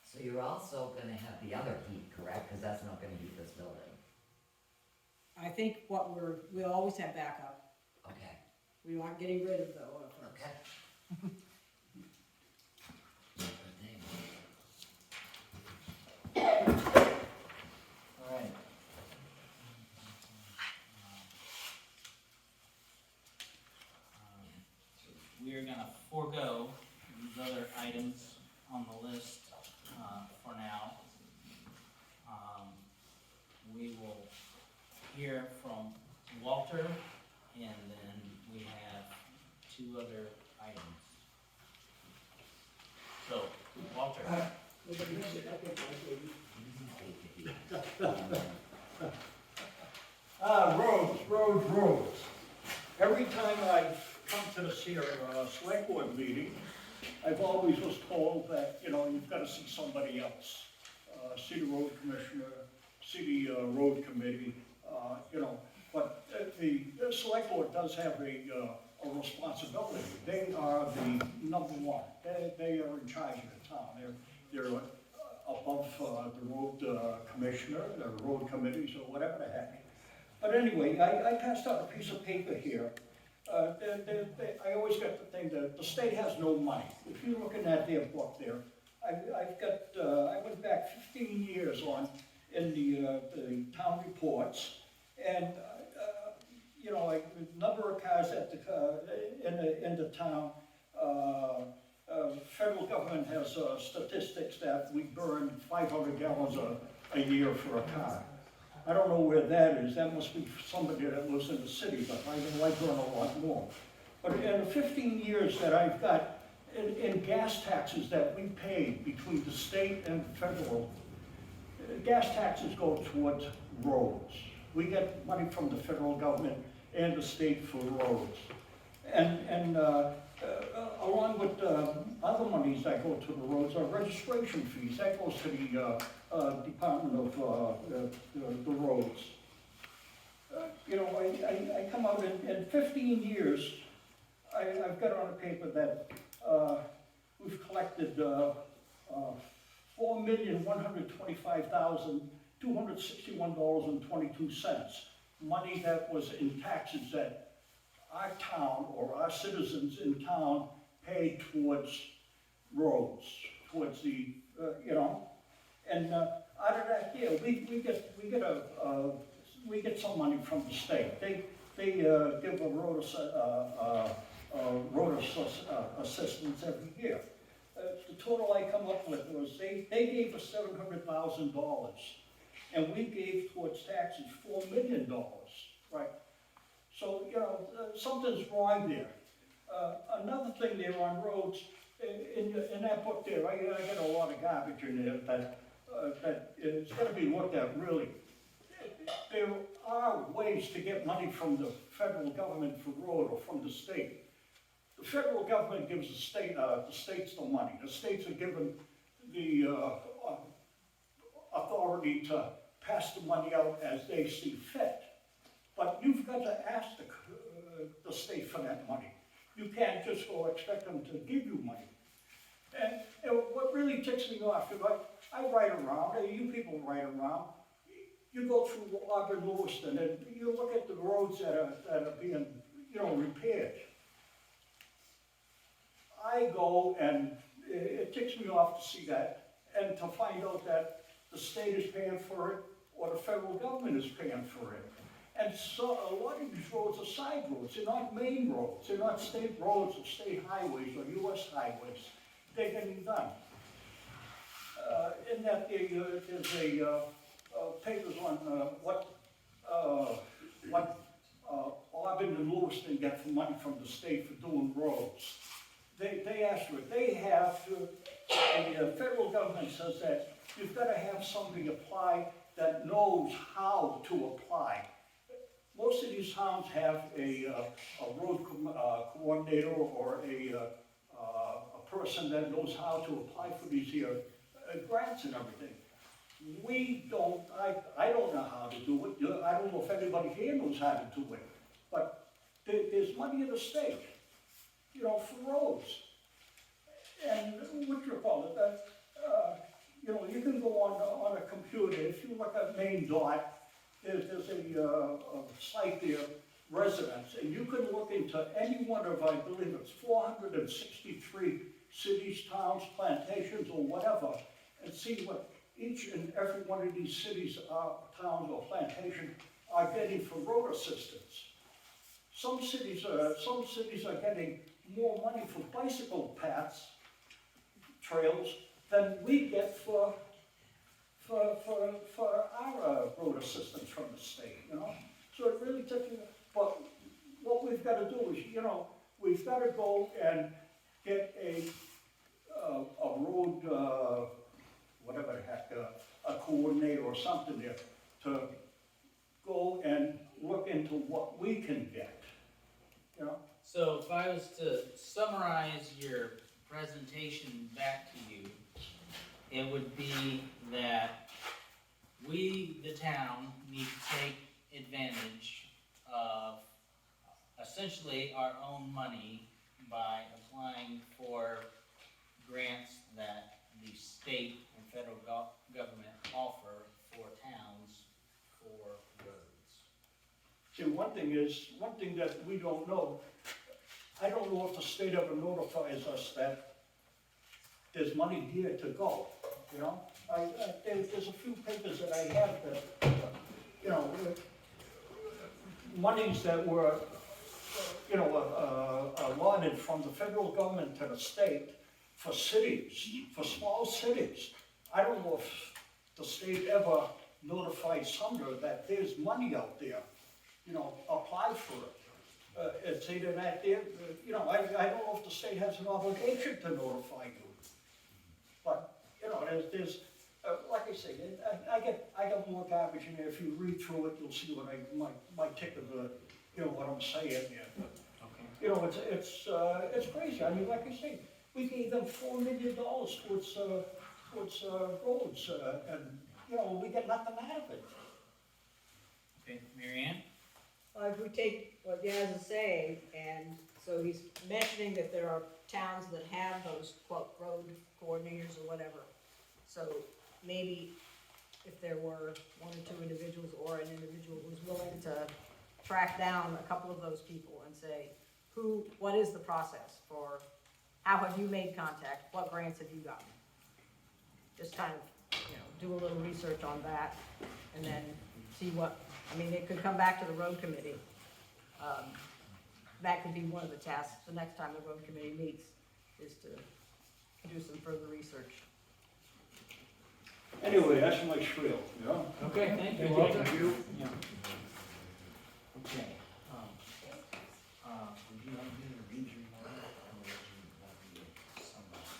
So you're also gonna have the other heat, correct? Because that's not gonna heat this building.
I think we'll always have backup.
Okay.
We aren't getting rid of the oil furnace.
Okay.
All right. We are gonna forego hear from Walter, and then we have 2 other items. So, Walter.
Roads. Every time I've come to this here, select board meeting, I've always was told that, you know, you've gotta see somebody else. See the road commissioner, see the road committee, you know, but the select board does have a responsibility. They are the number one. They are in charge of the town. They're above the road commissioner, the road committees, or whatever the heck. But anyway, I passed out a piece of paper here. I always got the thing that the state has no money. If you're looking at their book there, I went back 15 years in the town reports, and you know, the number of cars at in the town. Federal government has statistics that we burn 500 gallons a year for a car. I don't know where that is. That must be somebody that lives in the city, but I know I burn a lot more. But in the 15 years that I've got in gas taxes that we pay between the state and federal, gas taxes go towards roads. We get money from the federal government and the state for roads. And along with other monies that go to the roads are registration fees. That goes to the Department of the Roads. You know, I come out in 15 years, I've got on a paper that we've collected $4,125,261.22. Money that was in taxes that our town or our citizens in town pay towards roads, towards the, you know, and out of that, yeah, we get some money from the state. They give a road assistance every year. The total I come up with was they gave us $700,000, and we gave towards taxes $4 million, right? So, you know, something's wrong there. Another thing there on roads, in that book there, I get a lot of garbage in there that is going to be looked at really. There are ways to get money from the federal government for road or from the state. The federal government gives the states the money. The states are given the authority to pass the money out as they see fit. But you've got to ask the state for that money. You can't just go expect them to give you money. And what really ticks me off is I ride around, you people ride around, you go through Auburn, Lewiston, and you look at the roads that are being, you know, repaired. I go and it ticks me off to see that and to find out that the state is paying for it or the federal government is paying for it. And so a lot of these roads are side roads. They're not main roads. They're not state roads or state highways or US highways. They're getting done. In that there's a papers on what Auburn and Lewiston get for money from the state for doing roads. They ask for it. They have to, the federal government says that you've got to have somebody apply that knows how to apply. Most of these towns have a road coordinator or a person that knows how to apply for these here grants and everything. We don't, I don't know how to do it. I don't know if anybody here knows how to do it. But there's money in the state, you know, for roads. And what you call it, you know, you can go on a computer. If you look at Maine Dot, there's a site there, residents, and you can look into any one of, I believe it's 463 cities, towns, plantations, or whatever, and see what each and every one of these cities, towns, or plantations are getting for road assistance. Some cities are getting more money for bicycle paths, trails, than we get for our road assistance from the state, you know? we've gotta go and get a road, whatever the heck, a coordinator or something there to go and look into what we can get, you know?
So if I was to summarize your presentation back to you, it would be that we, the town, need to take advantage of essentially our own money by applying for grants that the state and federal government offer for towns for roads.
See, one thing that we don't know, I don't know if the state ever notifies us that there's money here to go, you know? There's a few papers that I have that, you know, monies that were, you know, allotted from the federal government to the state for cities, for small cities. I don't know if the state ever notified Sumner that there's money out there, you know, apply for it. It's either that there, you know, I don't know if the state has an obligation to notify you. But, you know, there's like I say, I get more garbage in there. If you read through it, you'll see what my tick of the, you know, what I'm saying here.
Okay.
You know, it's crazy. I mean, like I say, we gave them $4 million towards roads, and, you know, we get nothing out of it.
Okay, Mary Ann?
If we take what Yaz is saying, and so he's mentioning that there are towns that have those, quote, road coordinators or whatever. So maybe if there were one or two individuals or an individual who's willing to track down a couple of those people and say, what is the process for, how have you made contact, what grants have you gotten? Just kind of, you know, do a little research on that, and then see what, I mean, it could come back to the road committee. That could be one of the tasks, the next time the road committee meets, is to do some further research.
Anyway, that's my spiel, you know?
Okay, thank you,
Thank
Walter.
you.
Yeah. Okay, would you like me to read your letter, or would you like me to summarize?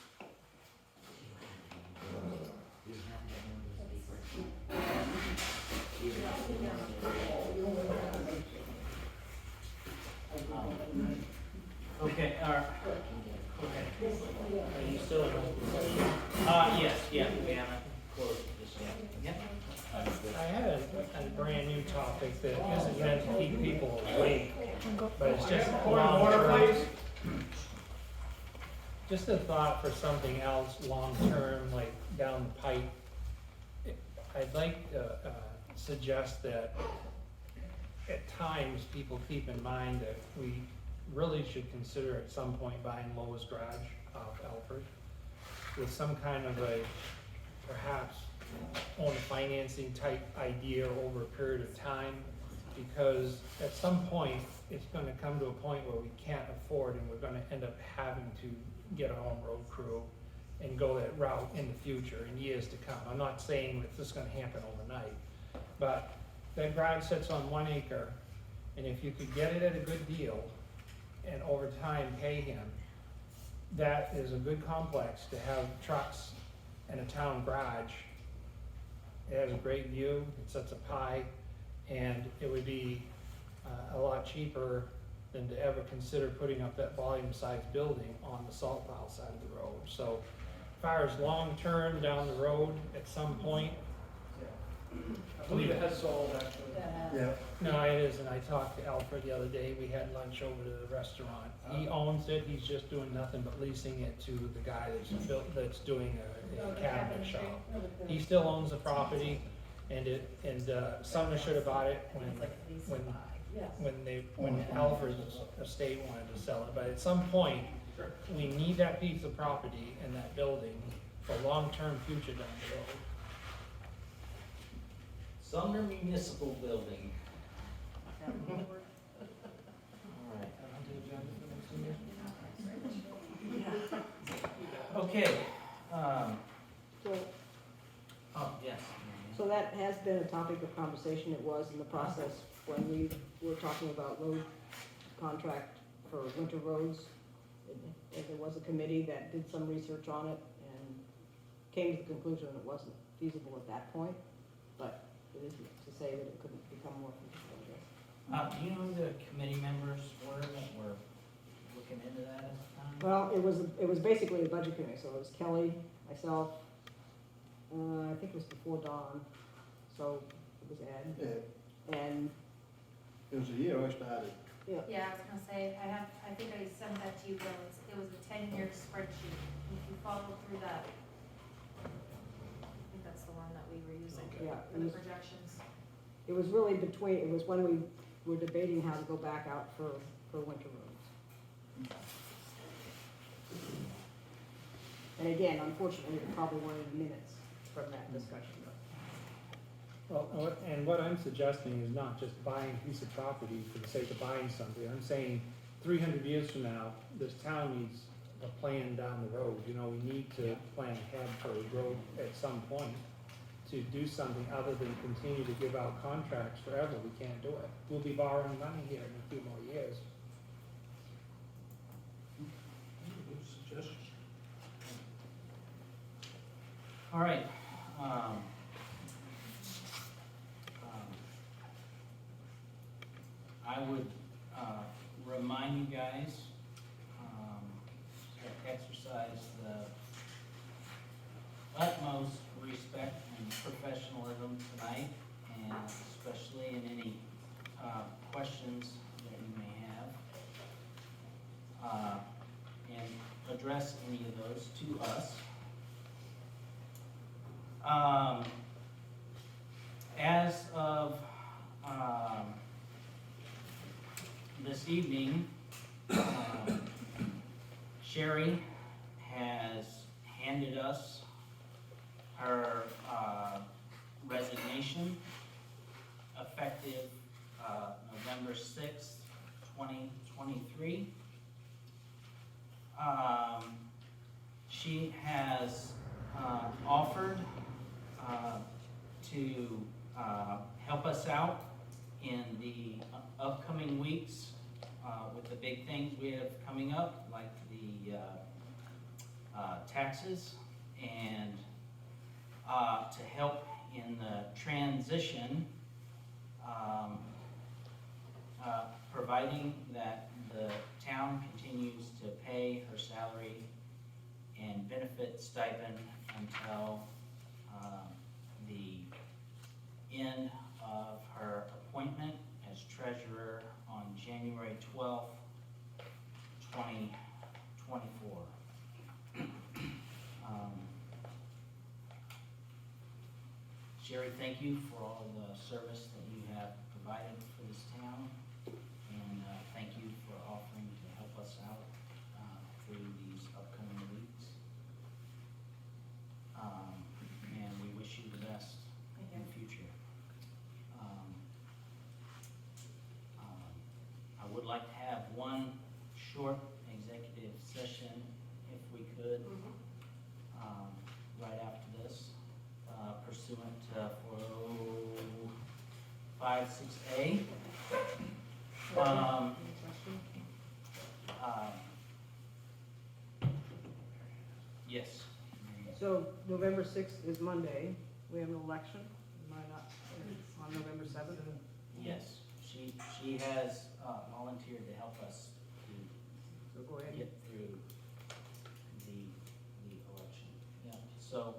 Okay, all right. Okay. Are you still in? Yes, yeah, we haven't closed this yet. Yep.
I had a brand new topic that isn't meant to keep people awake, but it's just long-term. Just a thought for something else long-term, like down the pipe. I'd like to suggest that at times people keep in mind that we really should consider at some point buying Lowe's garage off Alfred with some kind of a, perhaps, own financing type idea over a period of time, because at some point it's going to come to a point where we can't afford, and we're going to end up having to get our own road crew and go that route in the future, in years to come. I'm not saying that this is going to happen overnight, but that garage sits on 1 acre, and if you could get it at a good deal and over time pay him, that is a good complex to have trucks in a town garage. It has a great view, it sets a pie, and it would be a lot cheaper than to ever consider putting up that volume-sized building on the salt pile side of the road. So, as far as long-term down the road, at some point,
I believe it has sold, actually.
Yeah.
no, it isn't. I talked to Alfred the other day, we had lunch over to the restaurant. He owns it, he's just doing nothing but leasing it to the guy that's doing a cabinet shop. He still owns the property, and Sumner should have bought it when Alfred's estate wanted to sell it. But at some point, we need that piece of property and that building for long-term future down the road.
Sumner Municipal Building. All right. Okay,
So,
oh, yes.
so that has been a topic of conversation. It was in the process when we were talking about road contract for winter roads. There was a committee that did some research on it and came to the conclusion it wasn't feasible at that point, but it isn't to say that it couldn't become more feasible, I guess.
Do you know who the committee members were that were looking into that at the time?
Well, it was basically a budget committee, so it was Kelly, myself, I think it was before Dawn, so it was Ed,
Yeah,
and,
it was a year I started.
Yeah, I was gonna say, I think I sent that to you, Bill, it was a 10-year spreadsheet, if you follow through that. I think that's the one that we were using
yeah,
for the projections.
it was really between, it was when we were debating how to go back out for winter roads. And again, unfortunately, there probably weren't any minutes from that discussion.
Well, and what I'm suggesting is not just buying a piece of property for the sake of buying something. I'm saying 300 years from now, this town needs a plan down the road. You know, we need to plan ahead for a road at some point to do something other than continue to give out contracts forever. We can't do it. We'll be borrowing money here in a few more years.
Good suggestion.
All right. I would remind you guys to exercise the utmost respect and professionalism tonight, and especially in any questions that you may have, and address any of those to us. As of this evening, Sherry has handed us her resignation effective November 6th, 2023. She has offered to help us out in the upcoming weeks with the big things we have coming up, like the taxes, and to help in the transition, providing that the town continues to pay her salary and benefit stipend until the end of her appointment as treasurer on January 12th, 2024. Sherry, thank you for all the service that you have provided for this town, and thank you for offering to help us out through these upcoming weeks. And we wish you the best in the future. I would like to have one short executive session, if we could, right after this, pursuant to 4056A. Yes.
So November 6th is Monday, we have an election, am I not, on November 7th?
Yes, she has volunteered to help us
So go
to
ahead.
get through the election. Yeah, so,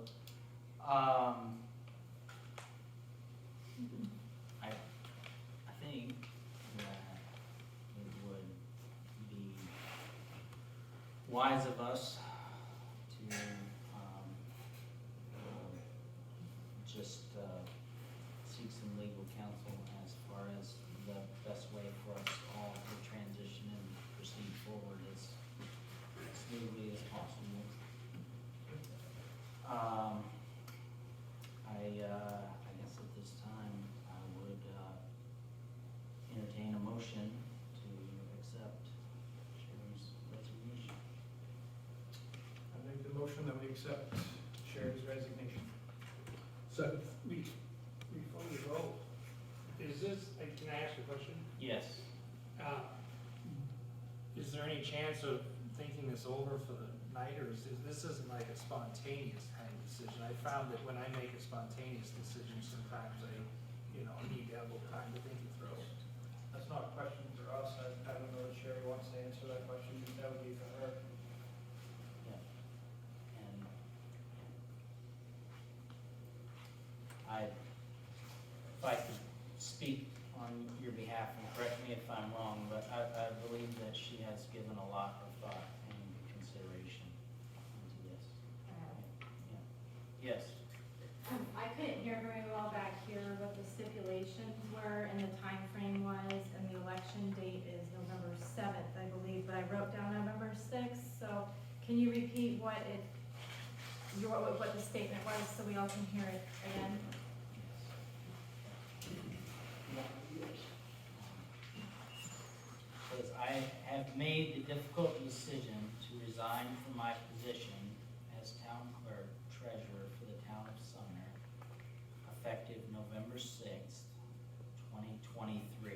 I think that it would be wise of us to, just, seek some legal counsel as far as the best way for us all to transition and proceed forward as smoothly as possible. I guess at this time, I would, entertain a motion to accept Sherry's resignation.
I make the motion that we accept Sherry's resignation.
Second.
Before you vote, is this, can I ask you a question?
Yes.
Is there any chance of thinking this over for the night, or this isn't like a spontaneous kind of decision? I found that when I make a spontaneous decision, sometimes I, need to have a little time to think it through.
That's not a question for us, I don't know if Sherry wants to answer that question, that would be for her.
And if I could speak on your behalf, and correct me if I'm wrong, but I believe that she has given a lot of thought and consideration into this. Yeah. Yes,
I couldn't hear very well back here what the stipulations were and the time frame was, and the election date is November 7th, I believe, but I wrote down November 6th, so can you repeat what the statement was, so we all can hear it again?
says, I have made the difficult decision to resign from my position as town clerk treasurer for the town of Sumner, effective November 6th, 2023.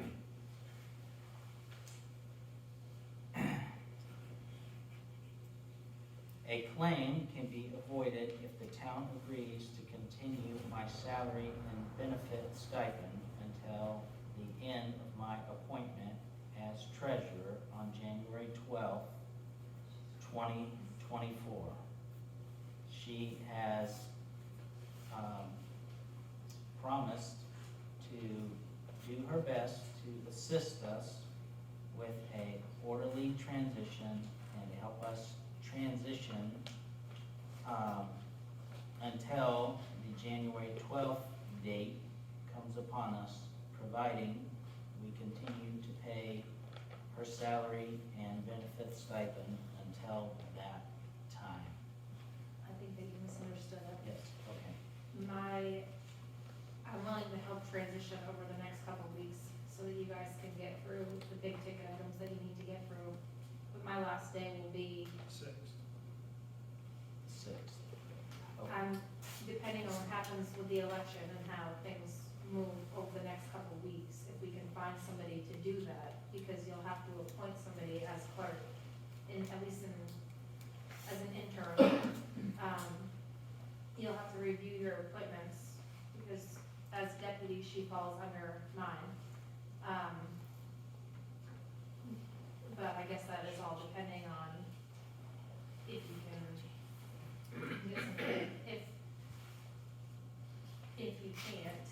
A claim can be avoided if the town agrees to continue my salary and benefit stipend until the end of my appointment as treasurer on January 12th, 2024. She has promised to do her best to assist us with a orderly transition and help us transition until the January 12th date comes upon us, providing we continue to pay her salary and benefit stipend until that time.
I think that you misunderstood it.
Yes, okay.
I'm willing to help transition over the next couple of weeks so that you guys can get through the big ticket items that you need to get through. But my last day will be,
6th.
okay. Depending on what happens with the election and how things move over the next couple of weeks, if we can find somebody to do that, because you'll have to appoint somebody as clerk, as an interim. You'll have to review your appointments, because as deputy, she falls under mine. But I guess that is all depending on if you can get somebody. If you can't,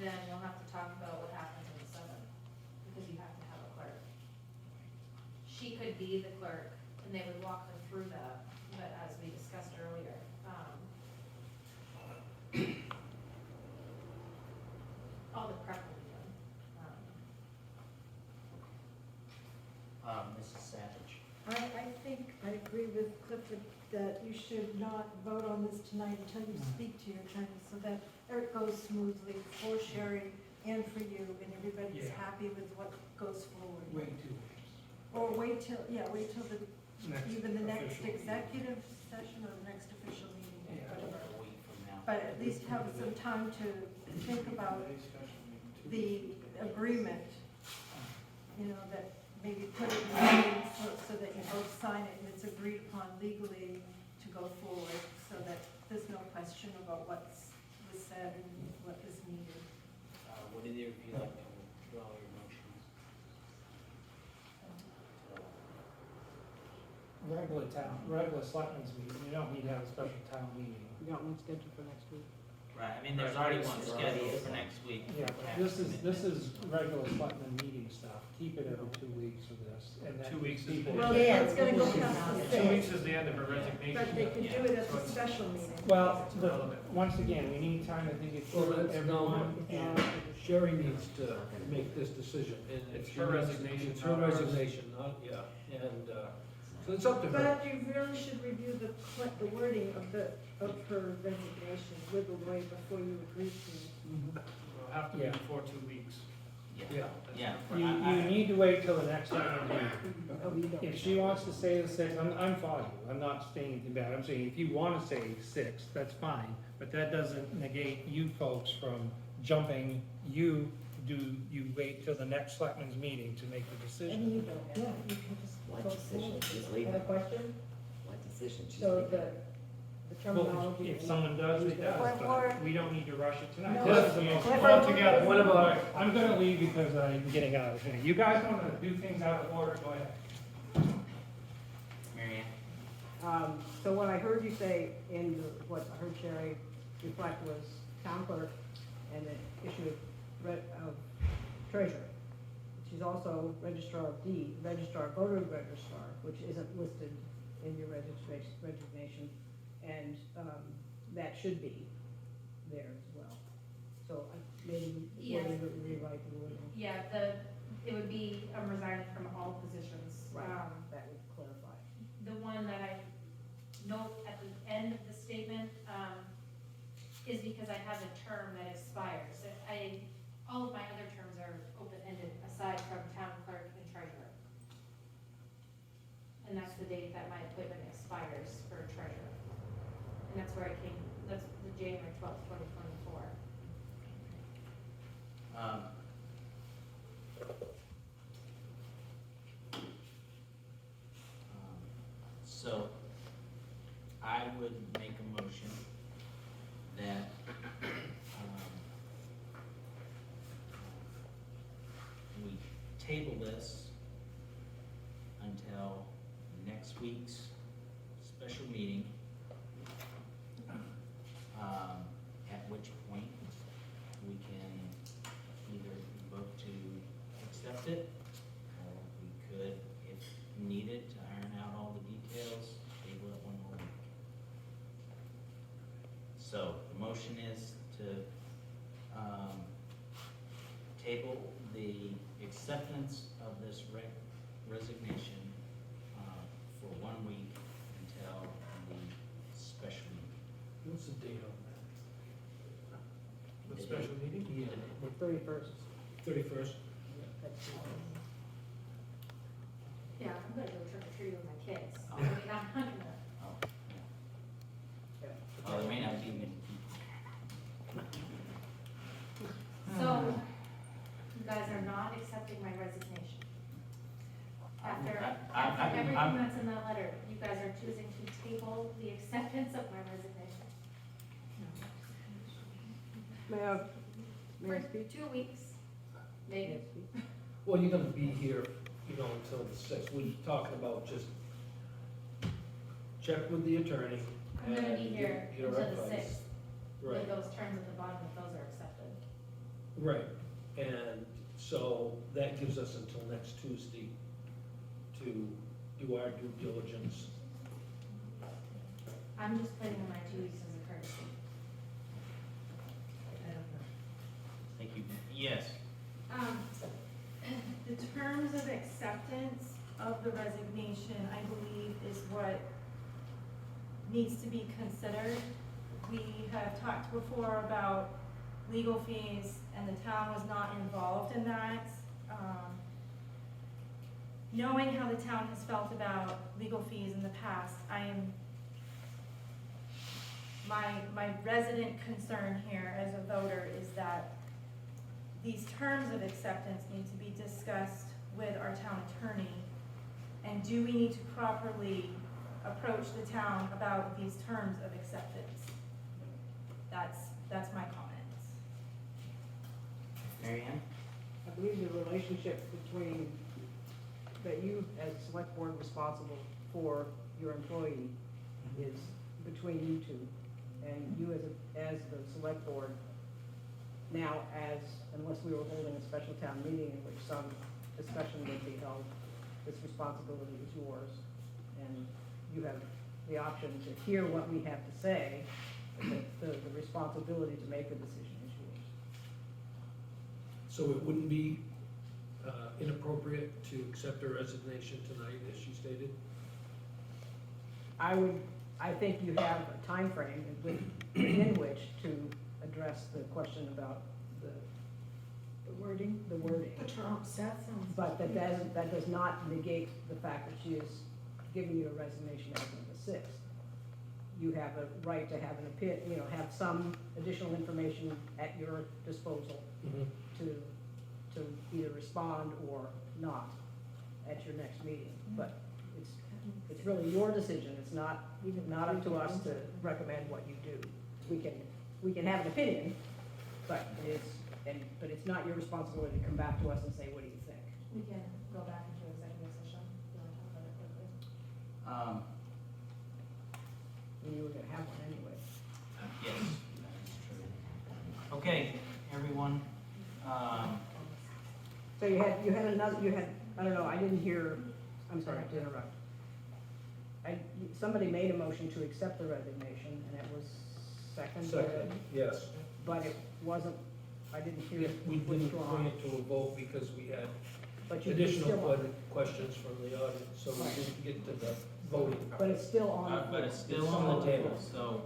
then you'll have to talk about what happens on the 7th, because you have to have a clerk. She could be the clerk, and they would walk her through that, but as we discussed earlier, all the prep will be done.
Mrs. Savage.
I think I agree with Clifford that you should not vote on this tonight until you speak to your attorney, so that it goes smoothly for Sherry and for you, and everybody's
Yeah.
happy with what goes forward.
Wait 2 weeks.
Or wait till even the next
official meeting.
executive session or the next official meeting,
Yeah.
whatever.
A week from now.
But at least have some time to think about the agreement, that maybe put it in writing so that you both sign it and it's agreed upon legally to go forward, so that there's no question about what was said and what is needed.
Would either of you like to withdraw your motions?
Regular selectmen's meeting, you don't need to have a special town meeting.
We got one scheduled for next week.
Right, I mean, there's already one scheduled for next week.
Yeah, but this is regular selectmen meeting stuff, keep it every 2 weeks for this, and then
2 weeks is-
people.
Well, yeah, it's gonna go past the
2 weeks
sixth,
is the end of her resignation.
but they could do it at the special meeting.
Well, once again, we need time to think it
Well,
through,
that's
everyone, and
Sherry needs to make this decision, and
It's
she
her
needs-
resignation,
It's her
not ours.
resignation, not, and, so it's up to her.
But you really should review the wording of her resignation with the lawyer before you agree to it.
It'll have to be
Yeah.
before 2 weeks.
Yeah.
Yeah.
you need to wait till the next time meeting. If she wants to say the 6th, I'm following you, I'm not saying anything bad, I'm saying if you wanna say 6th, that's fine, but that doesn't negate you folks from jumping, you do you wait till the next selectmen's meeting to make the decision?
And you don't, yeah, you can just
What
go
decision
forward.
she's
Have
leaving?
a question?
What decision she's
So
leaving?
the
Well,
terminology.
if someone does, it does, but we don't need to rush it tonight.
No.
This is the most
Clifford,
altogether.
what about-
I'm gonna leave because I'm getting out of here. You guys wanna do things out of order, go ahead.
Mary Ann?
So what I heard you say in what I heard Sherry reflect was town clerk and the issue of treasurer. She's also registrar of deed, registrar, voter registrar, which isn't listed in your resignation, and that should be there as well. So maybe
Yeah.
rewrite the wording.
Yeah, it would be, I'm resigning from all positions.
Right. That would clarify.
The one that I note at the end of the statement, is because I have a term that expires. All of my other terms are open-ended, aside from town clerk and treasurer. And that's the date that my appointment expires for treasurer. And that's where I came, that's the January 12th, 2024.
So, I would make a motion that, we table this until next week's special meeting, at which point we can either vote to accept it, or we could, if needed, to iron out all the details, table it one more week. So, the motion is to, table the acceptance of this resignation, for 1 week until the special meeting.
What's the date on that? The special meeting?
Yeah.
The 31st.
31st.
Yeah, I'm gonna go trick or treating with my kids.
Oh.
I mean, I'm not gonna.
Oh, yeah. Oh, there may not be many people.
So, you guys are not accepting my resignation. After everything that's in that letter, you guys are choosing to table the acceptance of my resignation.
May I speak?
2 weeks, maybe.
Well, you're gonna be here, until the 6th. We're talking about just check with the attorney.
I'm gonna be
and
here
get
until
our
the
advice.
6th,
Right,
with those terms at the bottom, if those are accepted.
right. And so that gives us until next Tuesday to do our due diligence.
I'm just putting in my 2 weeks as a courtesy.
Thank you. Yes.
The terms of acceptance of the resignation, I believe, is what needs to be considered. We have talked before about legal fees, and the town was not involved in that. Knowing how the town has felt about legal fees in the past, my resident concern here as a voter is that these terms of acceptance need to be discussed with our town attorney. And do we need to properly approach the town about these terms of acceptance? That's my comments.
Mary Ann?
I believe the relationship between, that you as select board responsible for your employee is between you two. And you as the select board, now unless we were holding a special town meeting in which some discussion would be held, this responsibility is yours. And you have the option to hear what we have to say, but the responsibility to make a decision is yours.
So it wouldn't be inappropriate to accept her resignation tonight, as she stated?
I think you have a timeframe within which to address the question about the wording. The
terms, that sounds.
But that does not negate the fact that she is giving you a resignation as of the 6th. You have a right to have have some additional information at your disposal to either respond or not at your next meeting. But it's really your decision, it's not up to us to recommend what you do. We can have an opinion, but it's not your responsibility to come back to us and say, what do you think?
We can go back into executive session. Do you want to talk about it quickly?
You were gonna have one anyway.
Yes, that is true. Okay, everyone,
So you had another, I don't know, I didn't hear, I'm sorry to interrupt. Somebody made a motion to accept the resignation, and it was seconded,
Second, yes.
but it wasn't, I didn't hear
We didn't bring
withdrawn.
it to a vote because we had
But you
additional
still,
questions from the audience, so we
Right.
didn't get to the voting
but
part.
it's still on.
but it's still on the table, so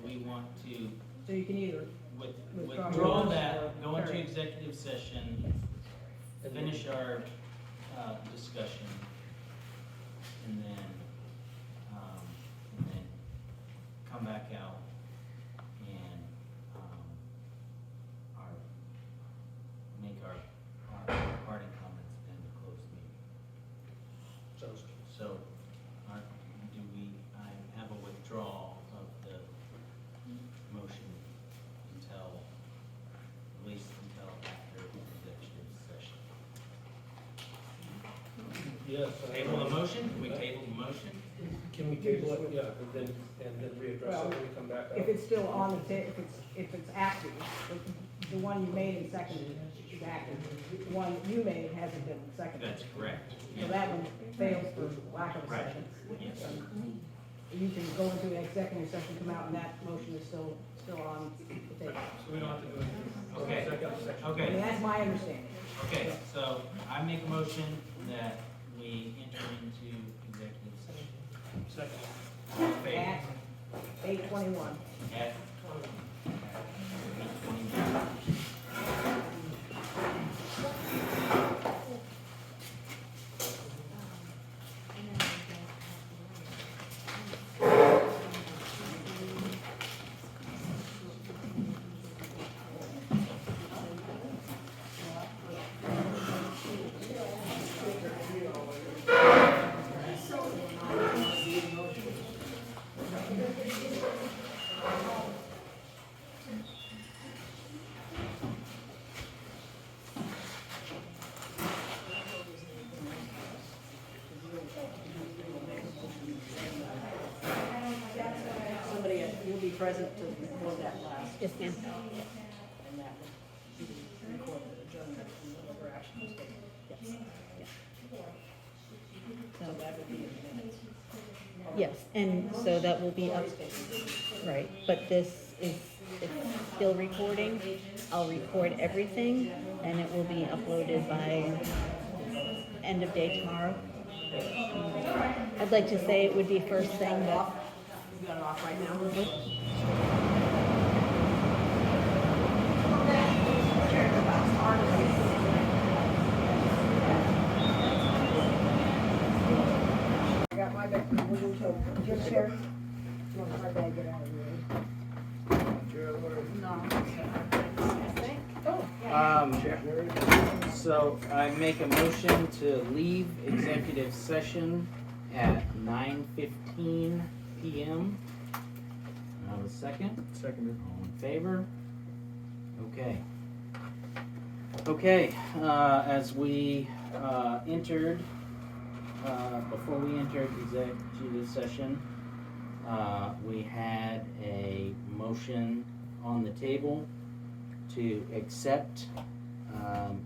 do we want to
So you can either, Withdraw
withdraw
yours
that,
or
go into
carry.
executive session, finish our, discussion, and then come back out and, make our parting comments in the closed meeting.
Sounds good.
So, I have a withdrawal of the motion at least until after executive session.
Yes.
Table the motion? Can we table the motion?
Can we table it, yeah, and then readdress it when we come back
if
out?
it's still on the if it's active, the one you made and seconded is active. The one you made hasn't been seconded.
That's correct.
So that one fails for lack of a
Right.
second.
Yes.
You can go into an executive session, come out, and that motion is still on the table.
So we don't have to do anything.
Okay.
Second section.
I mean,
Okay,
that's my understanding.
okay, so I make a motion that we enter into executive session.
Second.
All in favor?
At 8:21.
At 8:21.
Somebody, you'll be present to record that last.
Yes, ma'am.
And that would be recorded, adjournment, and whatever action was taken. So that would be in the minutes.
Yes, and so that will be up, right, but this is, it's still recording. I'll record everything, and it will be uploaded by end of day tomorrow. I'd like to say it would be first thing, but
You got it off right now? I got my bag, we'll go to, your chair. You want my bag, get out of the way.
So I make a motion to leave executive session at 9:15 PM. I have a second?
Seconded.
All in favor? Okay. Okay, as we entered, before we entered executive session, we had a motion on the table to accept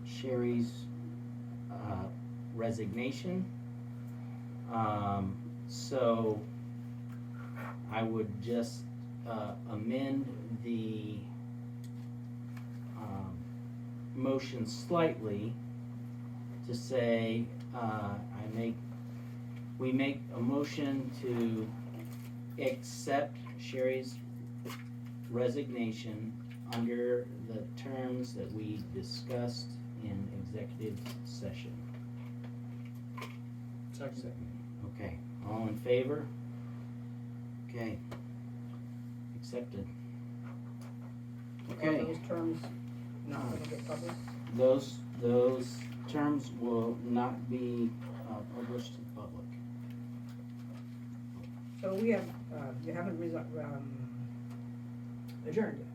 Sherry's resignation. So I would just amend the motion slightly to say, we make a motion to accept Sherry's resignation under the terms that we discussed in executive session.
Second.
Okay, all in favor? Okay. Accepted.
Are
Okay,
those terms not gonna get published?
those Those terms will not be published to the public.
So we have, you haven't adjourned yet.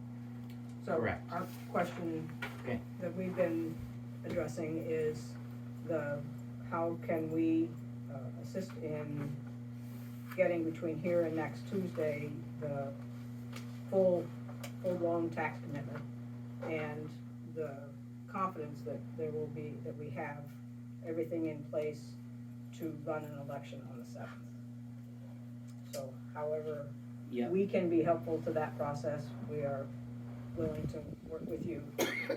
So
Correct.
our question
Okay.
that we've been addressing is how can we assist in getting between here and next Tuesday, the full-blown tax commitment and the confidence that that we have everything in place to run an election on the 7th. So however
Yep.
we can be helpful to that process, we are willing to work with you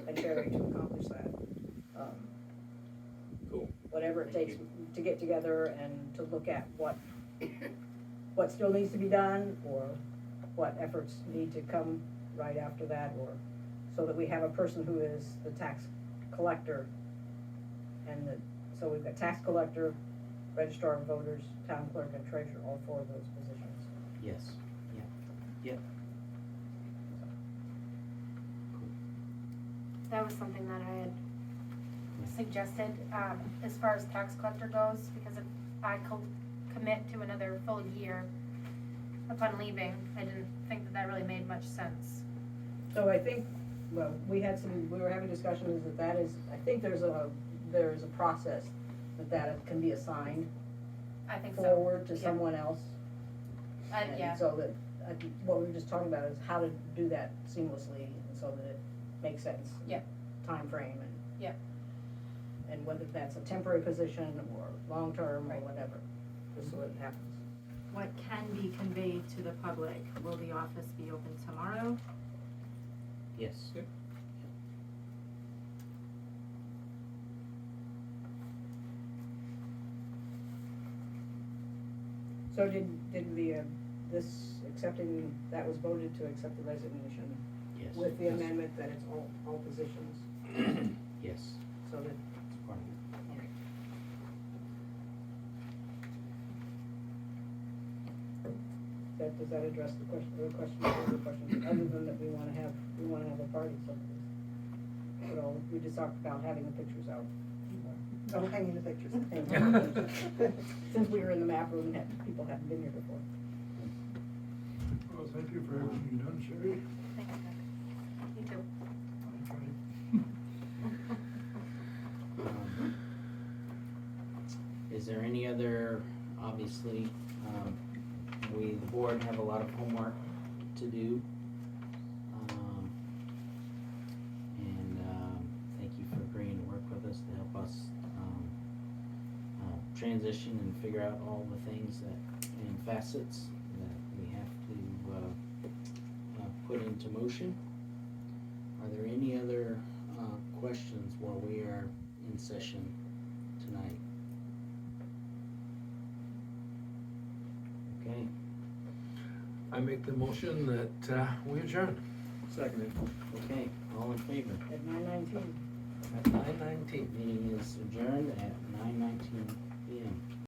and Sherry to accomplish that.
Cool.
Whatever it takes to get together and to look at what still needs to be done, or what efforts need to come right after that, or so that we have a person who is the tax collector. And so we've got tax collector, registrar of voters, town clerk, and treasurer, all 4 of those positions.
Yes.
That was something that I had suggested, as far as tax collector goes, because if I commit to another full year upon leaving, I didn't think that really made much sense.
So I think, well, we were having discussions that is, I think there is a process that can be assigned
I think so.
forward to
Yeah.
someone else. And
Yeah,
so that, what we were just talking about is how to do that seamlessly, and so that it makes sense.
Yeah.
Timeframe and.
Yeah.
And whether that's a temporary position or long-term or
Right.
whatever, just so it happens.
What can be conveyed to the public? Will the office be open tomorrow?
Yes.
So did that was voted to accept the resignation
Yes.
with the amendment that it's all positions,
Yes.
so that.
It's part of it.
Does that address the question, other questions, other than that we wanna have a party, so. We just talked about having the pictures out. Oh, hanging the pictures. Since we were in the map room and people hadn't been here before.
Well, thank you for everything you've done, Sherry.
thanks, Doug. You too.
Is there any other, obviously, we, the board, have a lot of homework to do. Thank you for agreeing to work with us to help us transition and figure out all the things and facets that we have to put into motion. Are there any other questions while we are in session tonight? Okay,
I make the motion that we adjourn. Seconded.
okay, all in favor?
At 9:19.
At 9:19, meeting is adjourned at 9:19